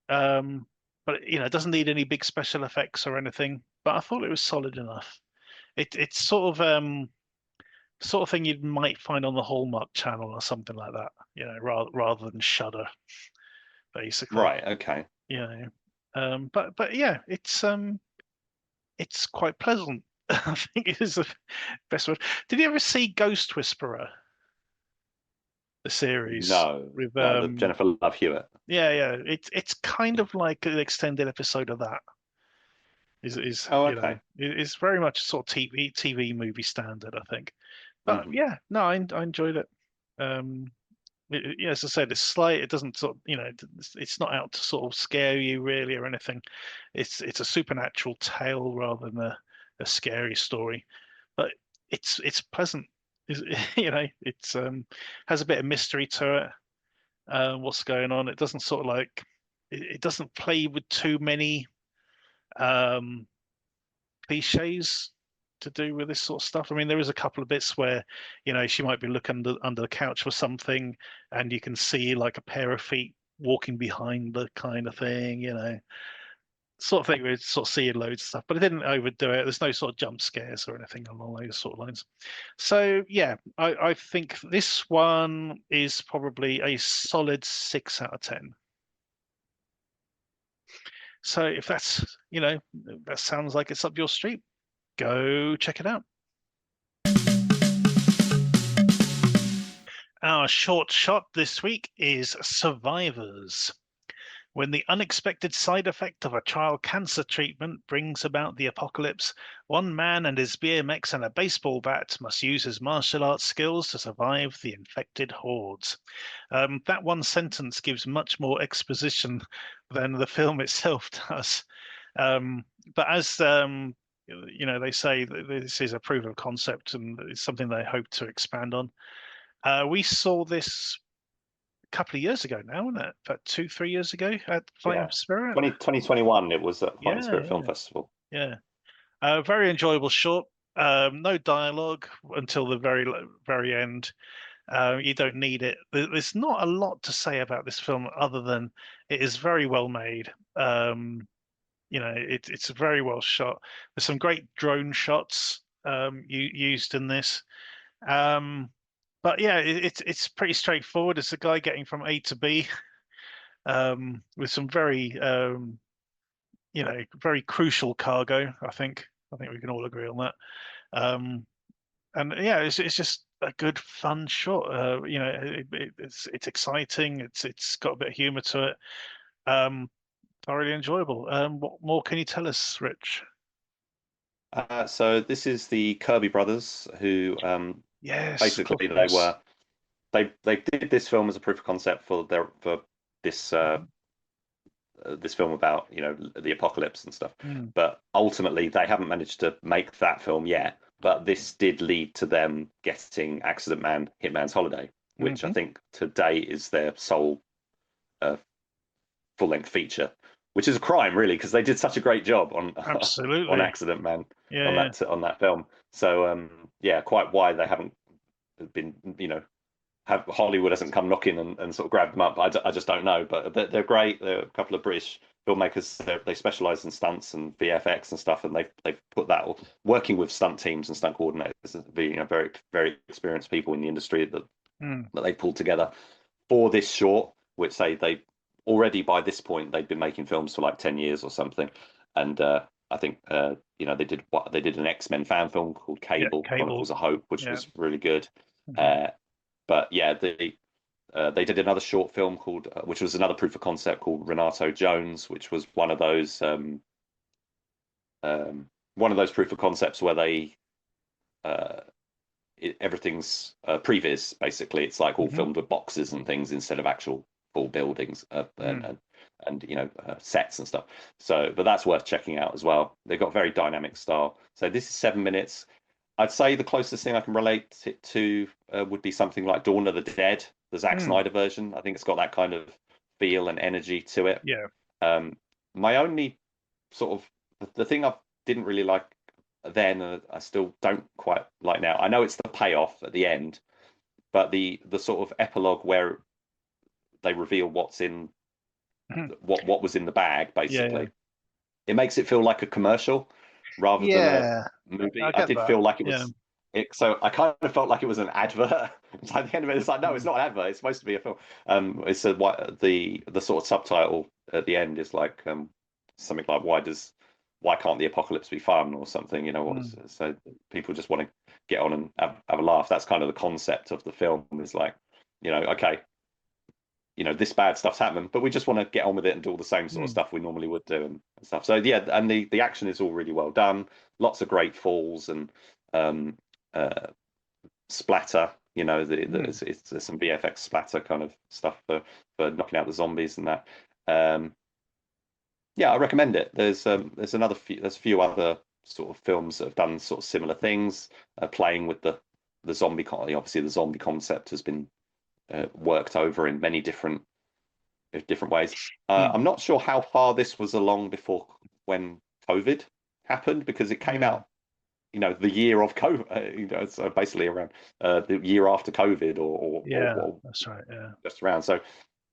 but it doesn't need any big special effects or anything. But I thought it was solid enough. It's sort of thing you might find on the Hallmark Channel or something like that. Rather than Shudder, basically. Right. Okay. But yeah, it's quite pleasant. I think it is the best word. Did you ever see Ghost Whisperer? The series No, with the Jennifer Love Hewitt. Yeah. It's kind of like an extended episode of that. Oh, okay. It's very much sort of TV movie standard, I think. But yeah, no, I enjoyed it. Yeah, as I said, it's slight. It doesn't sort it's not out to sort of scare you really or anything. It's a supernatural tale rather than a scary story. But it's pleasant. It's has a bit of mystery to it. What's going on? It doesn't sort of like it doesn't play with too many um, cliches to do with this sort of stuff. I mean, there is a couple of bits where, she might be looking under the couch for something, and you can see like a pair of feet walking behind the kind of thing, sort of thing. We're sort of seeing loads of stuff, but it didn't overdo it. There's no sort of jump scares or anything along those sort of lines. So yeah, I think this one is probably a solid 6 out of 10. So if that's, that sounds like it's up your street, go check it out. Our short shot this week is Survivors. When the unexpected side effect of a trial cancer treatment brings about the apocalypse, one man and his BMX and a baseball bat must use his martial arts skills to survive the infected hordes. That one sentence gives much more exposition than the film itself does. But as they say, this is a proof of concept and it's something they hope to expand on. We saw this couple of years ago now, isn't it? About 2-3 years ago at Fighting Spirit. 2021 it was at Fighting Yeah, Spirit Film Festival. Yeah. Very enjoyable short. No dialogue until the very end. You don't need it. There's not a lot to say about this film other than it is very well made. It's very well shot. There's some great drone shots used in this. But yeah, it's pretty straightforward. It's a guy getting from A to B with some very very crucial cargo. I think we can all agree on that. And yeah, it's just a good fun shot. It's exciting. It's got a bit of humor to it. Thoroughly enjoyable. What more can you tell us, Rich? So this is the Kirby brothers who Yes, basically they did this film as a proof of concept for this this film about the apocalypse and stuff. But ultimately they haven't managed to make that film yet. But this did lead to them getting Accident Man, Hitman's Holiday, which I think today is their sole full-length feature. Which is a crime, really, because they did such a great job on Accident Man on that film. So quite why they haven't been, Hollywood hasn't come knocking and sort of grabbed them up. I just don't know, but they're great. They're a couple of British filmmakers. They specialise in stunts and VFX and stuff, and they've put that working with stunt teams and stunt coordinators, being very very experienced people in the industry that they pulled together for this short, which they already by this point they'd been making films for like 10 years or something, and I think they did an X-Men fan film called Cable. Chronicles of Hope, which was really good. But yeah, they did another short film called which was another proof of concept called Renato Jones, which was one of those proof of concepts where they everything's previs, basically. It's like all filmed with boxes and things instead of actual full buildings and sets and stuff. So, but that's worth checking out as well. They've got very dynamic style. So this is 7 minutes. I'd say the closest thing I can relate it to would be something like Dawn of the Dead, the Zack Snyder version. I think it's got that kind of feel and energy to it. Yeah. My only sort of the thing I didn't really like then, I still don't quite like now. I know it's the payoff at the end, but the sort of epilogue where they reveal what's in what was in the bag, basically. It makes it feel like a commercial rather than a movie. I did feel like it was so I kind of felt like it was an advert. So at the end of it, it's like, no, it's not an advert, it's supposed to be a film. It's the sort of subtitle at the end is like something like why can't the apocalypse be fun or something, so people just want to get on and have a laugh. That's kind of the concept of the film, is like, okay, this bad stuff's happening, but we just want to get on with it and do all the same sort of stuff we normally would do and stuff. So yeah, and the action is all really well done. Lots of great falls and splatter. There's some VFX splatter kind of stuff for knocking out the zombies and that. Yeah, I recommend it. There's a few other sort of films that have done sort of similar things, playing with the zombie. Obviously, the zombie concept has been worked over in many different ways. I'm not sure how far this was along before when COVID happened, because it came out, the year of COVID, so basically around the year after COVID, or that's right, just around. So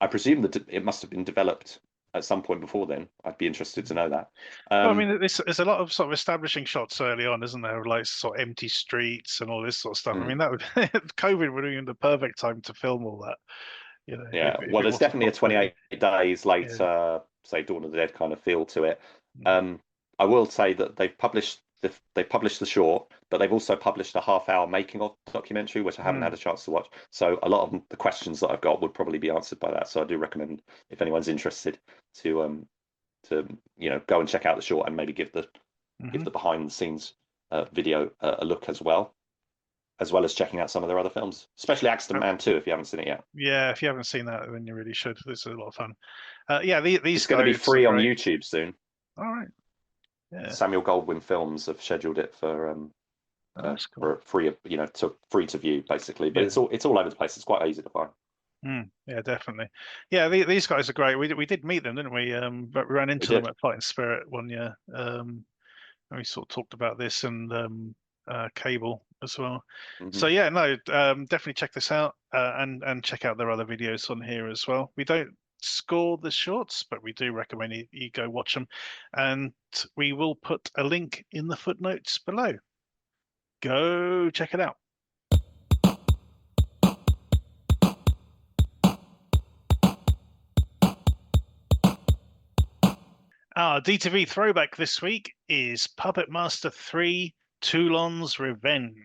I presume that it must have been developed at some point before then. I'd be interested to know that. Well, I mean, there's a lot of sort of establishing shots early on, isn't there? Like sort of empty streets and all this sort of stuff. I mean, that would COVID would have been the perfect time to film all that. Yeah. Well, there's definitely a 28 days later, say Dawn of the Dead kind of feel to it. I will say that they've published the short, but they've also published a half-hour making of documentary, which I haven't had a chance to watch. So a lot of the questions that I've got would probably be answered by that. So I do recommend, if anyone's interested, to go and check out the short and maybe give the behind-the-scenes video a look as well as checking out some of their other films, especially Accident Man 2, if you haven't seen it yet. Yeah, if you haven't seen that, then you really should. This is a lot of fun. These it's going to be free on YouTube soon. All right. Yeah. Samuel Goldwyn Films have scheduled it for that's cool. for free, free to view basically. But it's all over the place. It's quite easy to find. Yeah, definitely. Yeah, these guys are great. We did meet them, didn't we? But we ran into them at Fighting Spirit one year. And we sort of talked about this and Cable as well. So yeah, no, definitely check this out and check out their other videos on here as well. We don't score the shorts, but we do recommend you go watch them, and we will put a link in the footnotes below. Go check it out. Our DTV throwback this week is Puppet Master 3: Toulon's Revenge.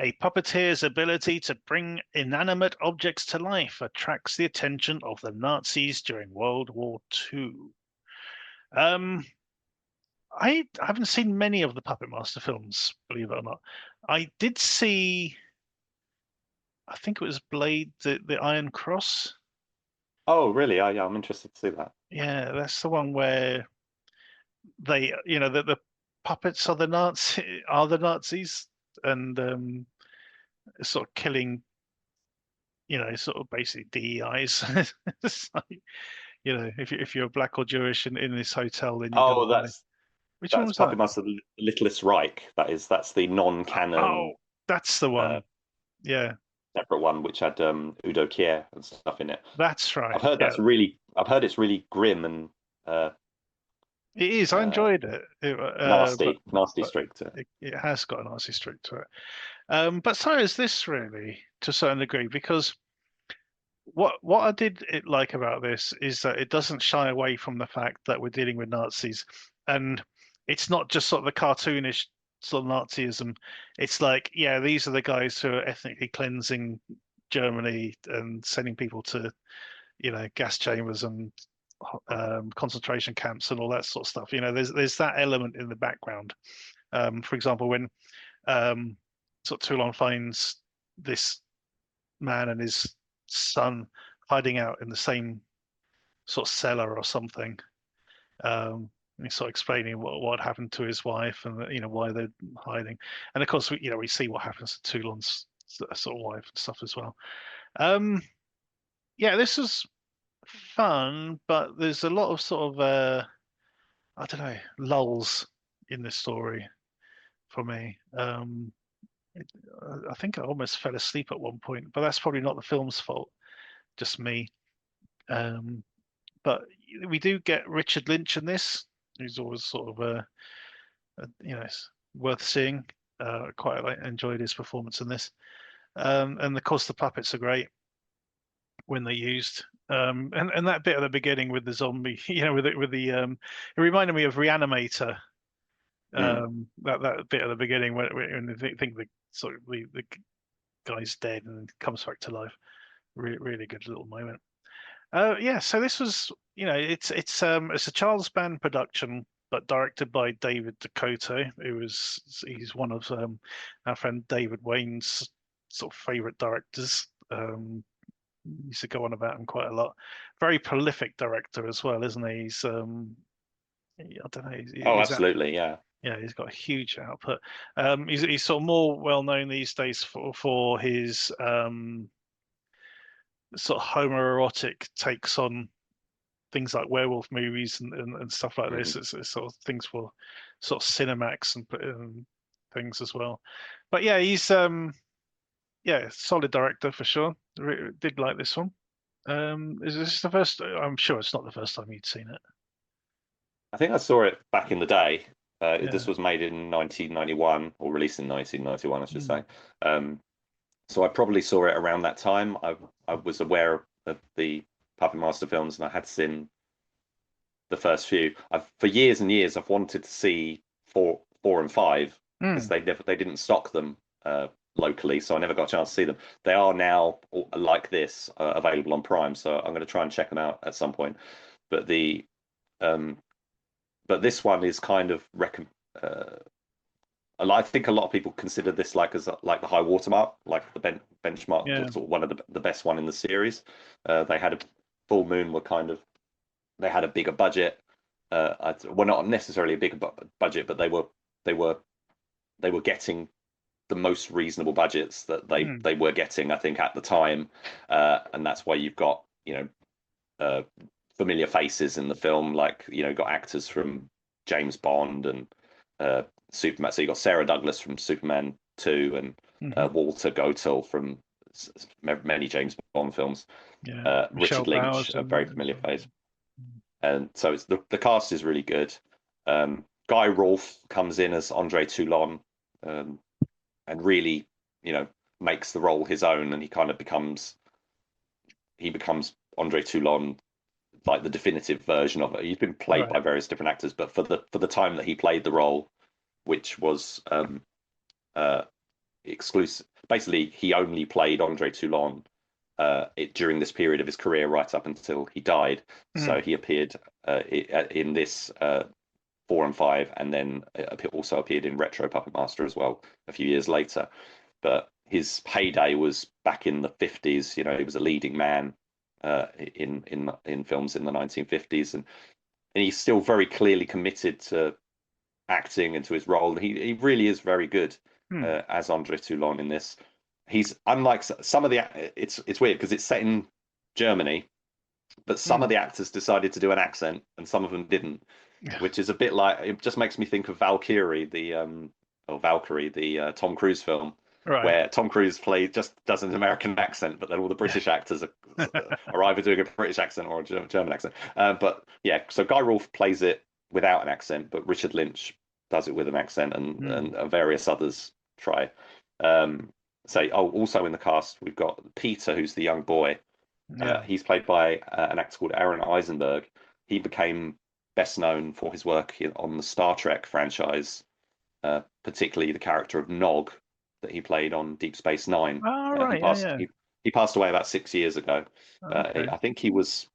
A puppeteer's ability to bring inanimate objects to life attracts the attention of the Nazis during World War II. I haven't seen many of the Puppet Master films, believe it or not. I did see, I think it was Blade, the Iron Cross. Oh, really? Yeah, I'm interested to see that. Yeah, that's the one where they, the puppets are the Nazis, and sort of killing, sort of basically DEIs. It's like, if you're black or Jewish in this hotel, then you die. Which one was Puppet that? Master the Littlest Reich. That's the non-canon. Oh, that's the one. Yeah. Separate one which had Udo Kier and stuff in it. That's right. I've heard it's really grim and it is. I enjoyed it. Nasty streak to it. It has got a nasty streak to it. But so is this, really, to a certain degree, because what I did like about this is that it doesn't shy away from the fact that we're dealing with Nazis, and it's not just sort of the cartoonish sort of Nazism. It's like, yeah, these are the guys who are ethnically cleansing Germany and sending people to, gas chambers and concentration camps and all that sort of stuff. There's that element in the background. For example, when sort of Toulon finds this man and his son hiding out in the same sort of cellar or something. And he's sort of explaining what happened to his wife and why they're hiding. And of course, we see what happens to Toulon's sort of wife and stuff as well. Yeah, this is fun, but there's a lot of sort of I don't know, lulls in this story for me. I think I almost fell asleep at one point, but that's probably not the film's fault, just me. But we do get Richard Lynch in this, who's always sort of worth seeing. Quite enjoyed his performance in this, and of course the puppets are great when they're used. And that bit at the beginning with the zombie, with the it reminded me of Reanimator. That bit at the beginning when they think the guy's dead and comes back to life. Really good little moment. Yeah, so this was, it's a Charles Band production, but directed by David Dakota. He's one of our friend David Wayne's sort of favorite directors. He used to go on about him quite a lot. Very prolific director as well, isn't he? He's I don't know. Absolutely, yeah. Yeah, he's got a huge output. He's sort of more well known these days for his sort of homoerotic takes on things like werewolf movies and stuff like this. It's sort of things for sort of Cinemax and things as well. But yeah, he's solid director for sure. Did like this one. Is this the first? I'm sure it's not the first time you'd seen it. I think I saw it back in the day. Yeah. This was made in 1991, or released in 1991, I should say. So I probably saw it around that time. I was aware of the Puppet Master films, and I had seen the first few. For years and years, I've wanted to see four and five because they didn't stock them locally, so I never got a chance to see them. They are now, like this, available on Prime, so I'm going to try and check them out at some point. But but this one is kind of I think a lot of people consider this like the high watermark, like the benchmark, sort of one of the best one in the series. They had a Full Moon they had a bigger budget. Well, not necessarily a bigger budget, but they were getting the most reasonable budgets that they were getting, I think, at the time, and that's why you've got familiar faces in the film, like got actors from James Bond and Superman. So you got Sarah Douglas from Superman 2 and Walter Gotell from many James Bond films. Richard Lynch, a very familiar face. And so the cast is really good. Guy Rolfe comes in as Andre Toulon, and really, makes the role his own, and he kind of becomes Andre Toulon, like the definitive version of it. He's been played by various different actors, but for the time that he played the role, which was exclusive, basically he only played Andre Toulon during this period of his career right up until he died. So he appeared in this 4 and 5, and then also appeared in Retro Puppet Master as well a few years later. But his heyday was back in the 50s. He was a leading man in films in the 1950s, and he's still very clearly committed to acting and to his role. He really is very good as Andre Toulon in this. He's unlike some of the. It's weird because it's set in Germany, but some of the actors decided to do an accent and some of them didn't, which is a bit like, it just makes me think of Valkyrie, the Tom Cruise film, where Tom Cruise just does an American accent, but then all the British actors are either doing a British accent or a German accent. But yeah, so Guy Rolfe plays it without an accent, but Richard Lynch does it with an accent, and various others try. Also in the cast, we've got Peter, who's the young boy. He's played by an actor called Aaron Eisenberg. He became best known for his work on the Star Trek franchise, particularly the character of Nog that he played on Deep Space Nine. He passed away about 6 years ago. I think he was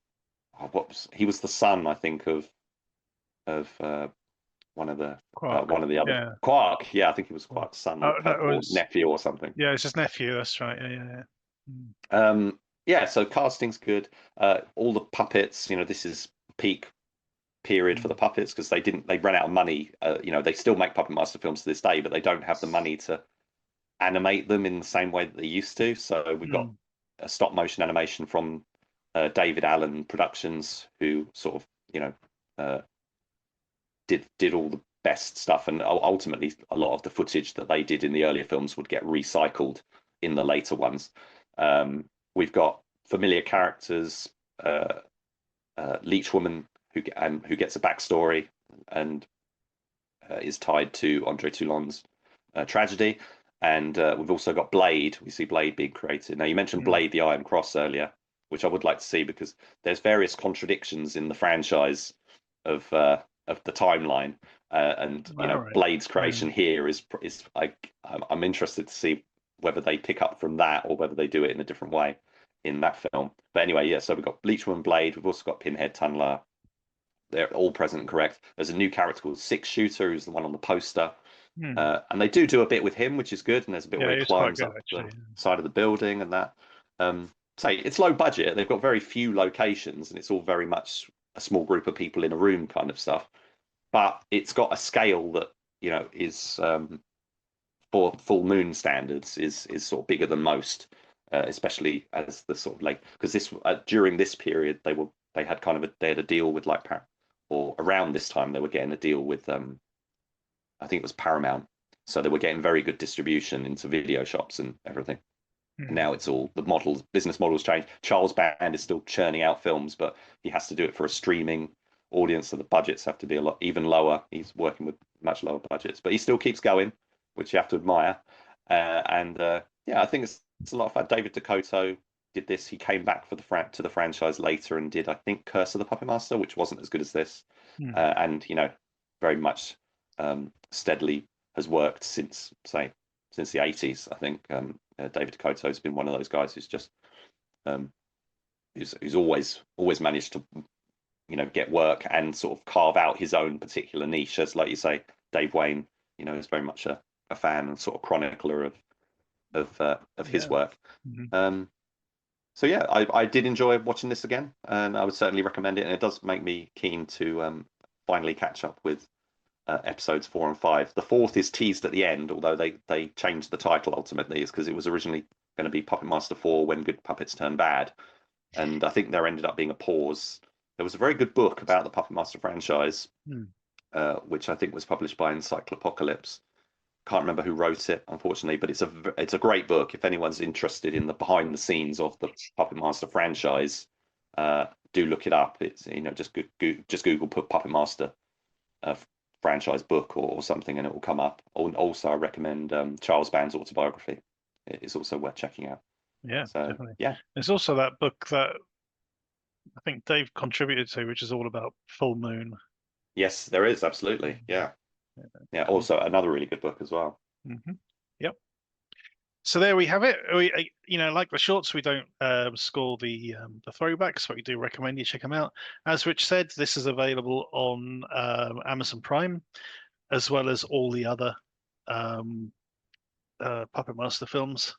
the son, I think, of one of the other Quark. Yeah, I think he was Quark's son or nephew or something. Yeah, it's his nephew. That's right. So casting's good. All the puppets, this is peak period for the puppets, because they ran out of money. They still make Puppet Master films to this day, but they don't have the money to animate them in the same way that they used to. So we've got a stop motion animation from David Allen Productions, who sort of did all the best stuff, and ultimately a lot of the footage that they did in the earlier films would get recycled in the later ones. We've got familiar characters, Leech Woman, who gets a backstory and is tied to Andre Toulon's tragedy. And we've also got Blade. We see Blade being created. Now, you mentioned Blade the Iron Cross earlier, which I would like to see, because there's various contradictions in the franchise of the timeline, and Blade's creation here is I'm interested to see whether they pick up from that or whether they do it in a different way in that film. But anyway, so we've got Bleachwoman, Blade. We've also got Pinhead, Tunneler. They're all present and correct. There's a new character called Six Shooter, who's the one on the poster. And they do a bit with him, which is good. And there's a bit where he climbs up the side of the building and that. It's low budget. They've got very few locations, and it's all very much a small group of people in a room kind of stuff. But it's got a scale that is for Full Moon standards is sort of bigger than most, especially as the sort of like, because this during this period they had kind of they had a deal with like or around this time they were getting a deal with I think it was Paramount, so they were getting very good distribution into video shops and everything. And now it's all the business models change. Charles Band is still churning out films, but he has to do it for a streaming audience, so the budgets have to be a lot even lower. He's working with much lower budgets, but he still keeps going, which you have to admire. Yeah, I think it's a lot of fun. David Dakota did this. He came back for to the franchise later and did, I think, Curse of the Puppet Master, which wasn't as good as this, and very much steadily has worked since the 80s. I think David Dakota has been one of those guys who's just who's always managed to get work and sort of carve out his own particular niche. As like you say, Dave Wayne, is very much a fan and sort of chronicler of his work. So yeah, I did enjoy watching this again, and I would certainly recommend it. And it does make me keen to finally catch up with episodes 4 and 5. The 4th is teased at the end, although they changed the title ultimately. It's because it was originally going to be Puppet Master 4: When Good Puppets Turn Bad, and I think there ended up being a pause. There was a very good book about the Puppet Master franchise, which I think was published by Encyclopocalypse. Can't remember who wrote it, unfortunately, but it's a great book. If anyone's interested in the behind the scenes of the Puppet Master franchise, do look it up. It's just Google put Puppet Master franchise book or something, and it will come up. Also, I recommend Charles Band's autobiography. It's also worth checking out. Yeah, so, definitely. Yeah, there's also that book that I think Dave contributed to, which is all about Full Moon. Yes, there is, absolutely. Yeah. Also another really good book as well. Yep. So there we have it. We, like the shorts, we don't score the throwbacks, but we do recommend you check them out. As Rich said, this is available on Amazon Prime, as well as all the other Puppet Master films.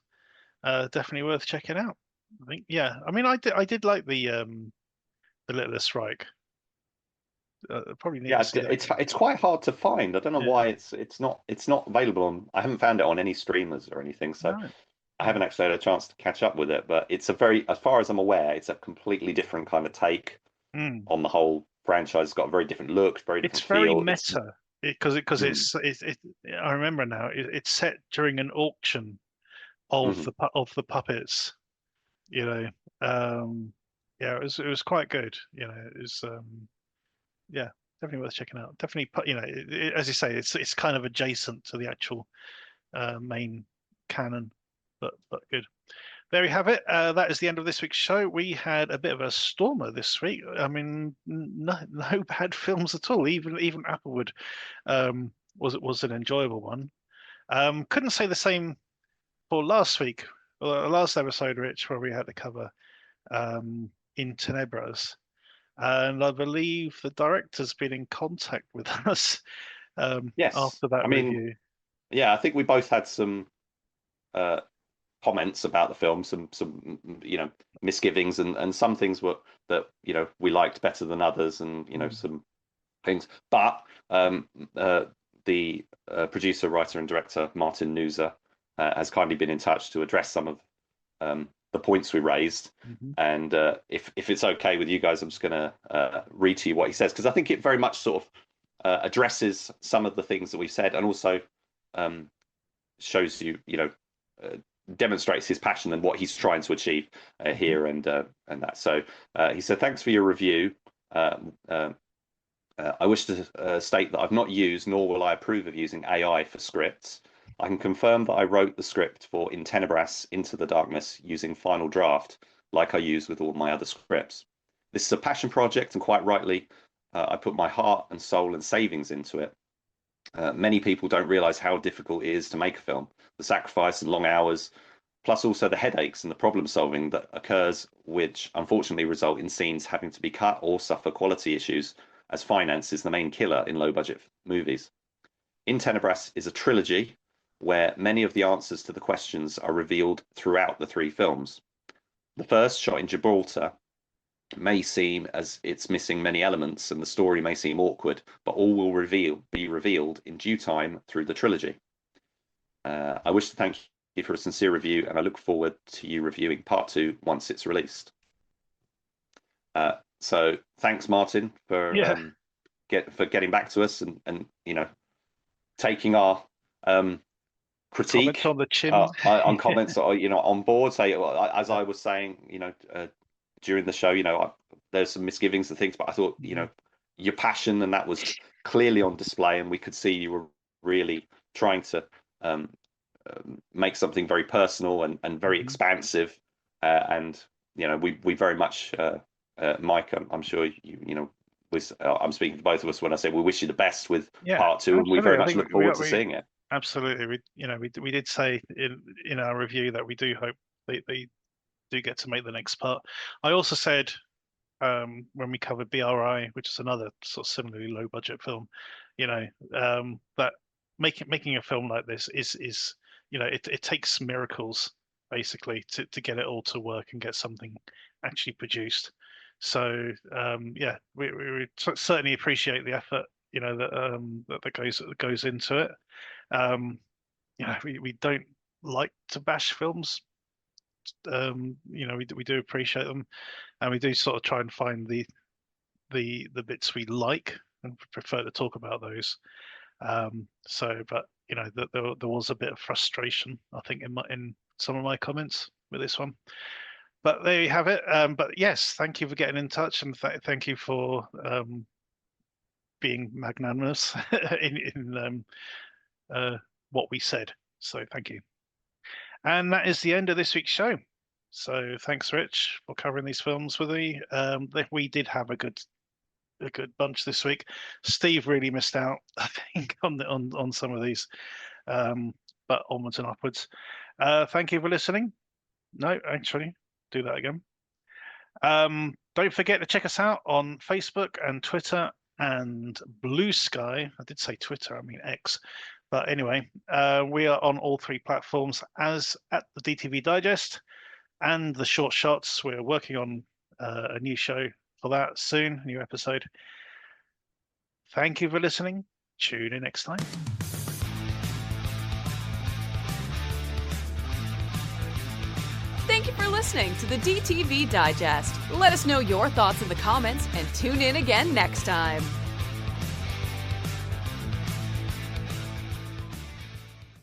Definitely worth checking out. I think. Yeah. I mean, I did like the Littlest Reich. Probably need to see that. It's quite hard to find. I don't know why it's not available on. I haven't found it on any streamers or anything, so I haven't actually had a chance to catch up with it. But it's as far as I'm aware, it's a completely different kind of take on the whole franchise. It's got a very different look, very different feel. Very meta because it's I remember now. It's set during an auction of the puppets. It was quite good. It was definitely worth checking out. Definitely, as you say, it's kind of adjacent to the actual main canon, but good. There we have it. That is the end of this week's show. We had a bit of a stormer this week. I mean, no bad films at all. Even Applewood was an enjoyable one. Couldn't say the same for last week, last episode, Rich, where we had to cover In Tenebras. And I believe the director's been in contact with us after that review. Yeah, I think we both had some comments about the film, some misgivings, and some things that we liked better than others, and some things. But the producer, writer, and director Martin Noosa has kindly been in touch to address some of the points we raised, and if it's okay with you guys, I'm just going to read to you what he says, because I think it very much sort of addresses some of the things that we've said, and also shows demonstrates his passion and what he's trying to achieve here, and that. So he said, "Thanks for your review. I wish to state that I've not used, nor will I approve of using AI for scripts. I can confirm that I wrote the script for In Tenebras, Into the Darkness using Final Draft, like I use with all my other scripts. This is a passion project, and quite rightly, I put my heart and soul and savings into it. Many people don't realize how difficult it is to make a film, the sacrifice and long hours, plus also the headaches and the problem solving that occurs, which unfortunately result in scenes having to be cut or suffer quality issues, as finance is the main killer in low budget movies. In Tenebras is a trilogy where many of the answers to the questions are revealed throughout the 3 films. The first, shot in Gibraltar, may seem as it's missing many elements and the story may seem awkward, but all will be revealed in due time through the trilogy. I wish to thank you for a sincere review, and I look forward to you reviewing part 2 once it's released. So thanks, Martin, for getting back to us and taking our critique on the chin. on comments on board. Say, as I was saying, during the show, there's some misgivings and things, but I thought your passion, and that was clearly on display, and we could see you were really trying to make something very personal and very expansive, and we very much Mike, I'm sure I'm speaking to both of us when I say we wish you the best with part 2, and we very much look forward to seeing it. Absolutely, we did say in our review that we do hope they do get to make the next part. I also said when we covered BRI, which is another sort of similarly low budget film, that making a film like this is it takes miracles basically to get it all to work and get something actually produced. So we certainly appreciate the effort that goes into it. We don't like to bash films. We do appreciate them, and we do sort of try and find the bits we like and prefer to talk about those. But there was a bit of frustration, I think, in some of my comments with this one. But there you have it. But yes, thank you for getting in touch, and thank you for being magnanimous in what we said. So thank you. And that is the end of this week's show. So thanks, Rich, for covering these films with me. We did have a good bunch this week. Steve really missed out, I think, on some of these, but onwards and upwards. Thank you for listening. No, actually, do that again. Don't forget to check us out on Facebook and Twitter and Blue Sky. I did say Twitter, I mean X. But anyway, we are on all 3 platforms as at the DTV Digest and the Short Shots. We're working on a new show for that soon, a new episode. Thank you for listening. Tune in next time. Thank you for listening to the DTV Digest. Let us know your thoughts in the comments and tune in again next time.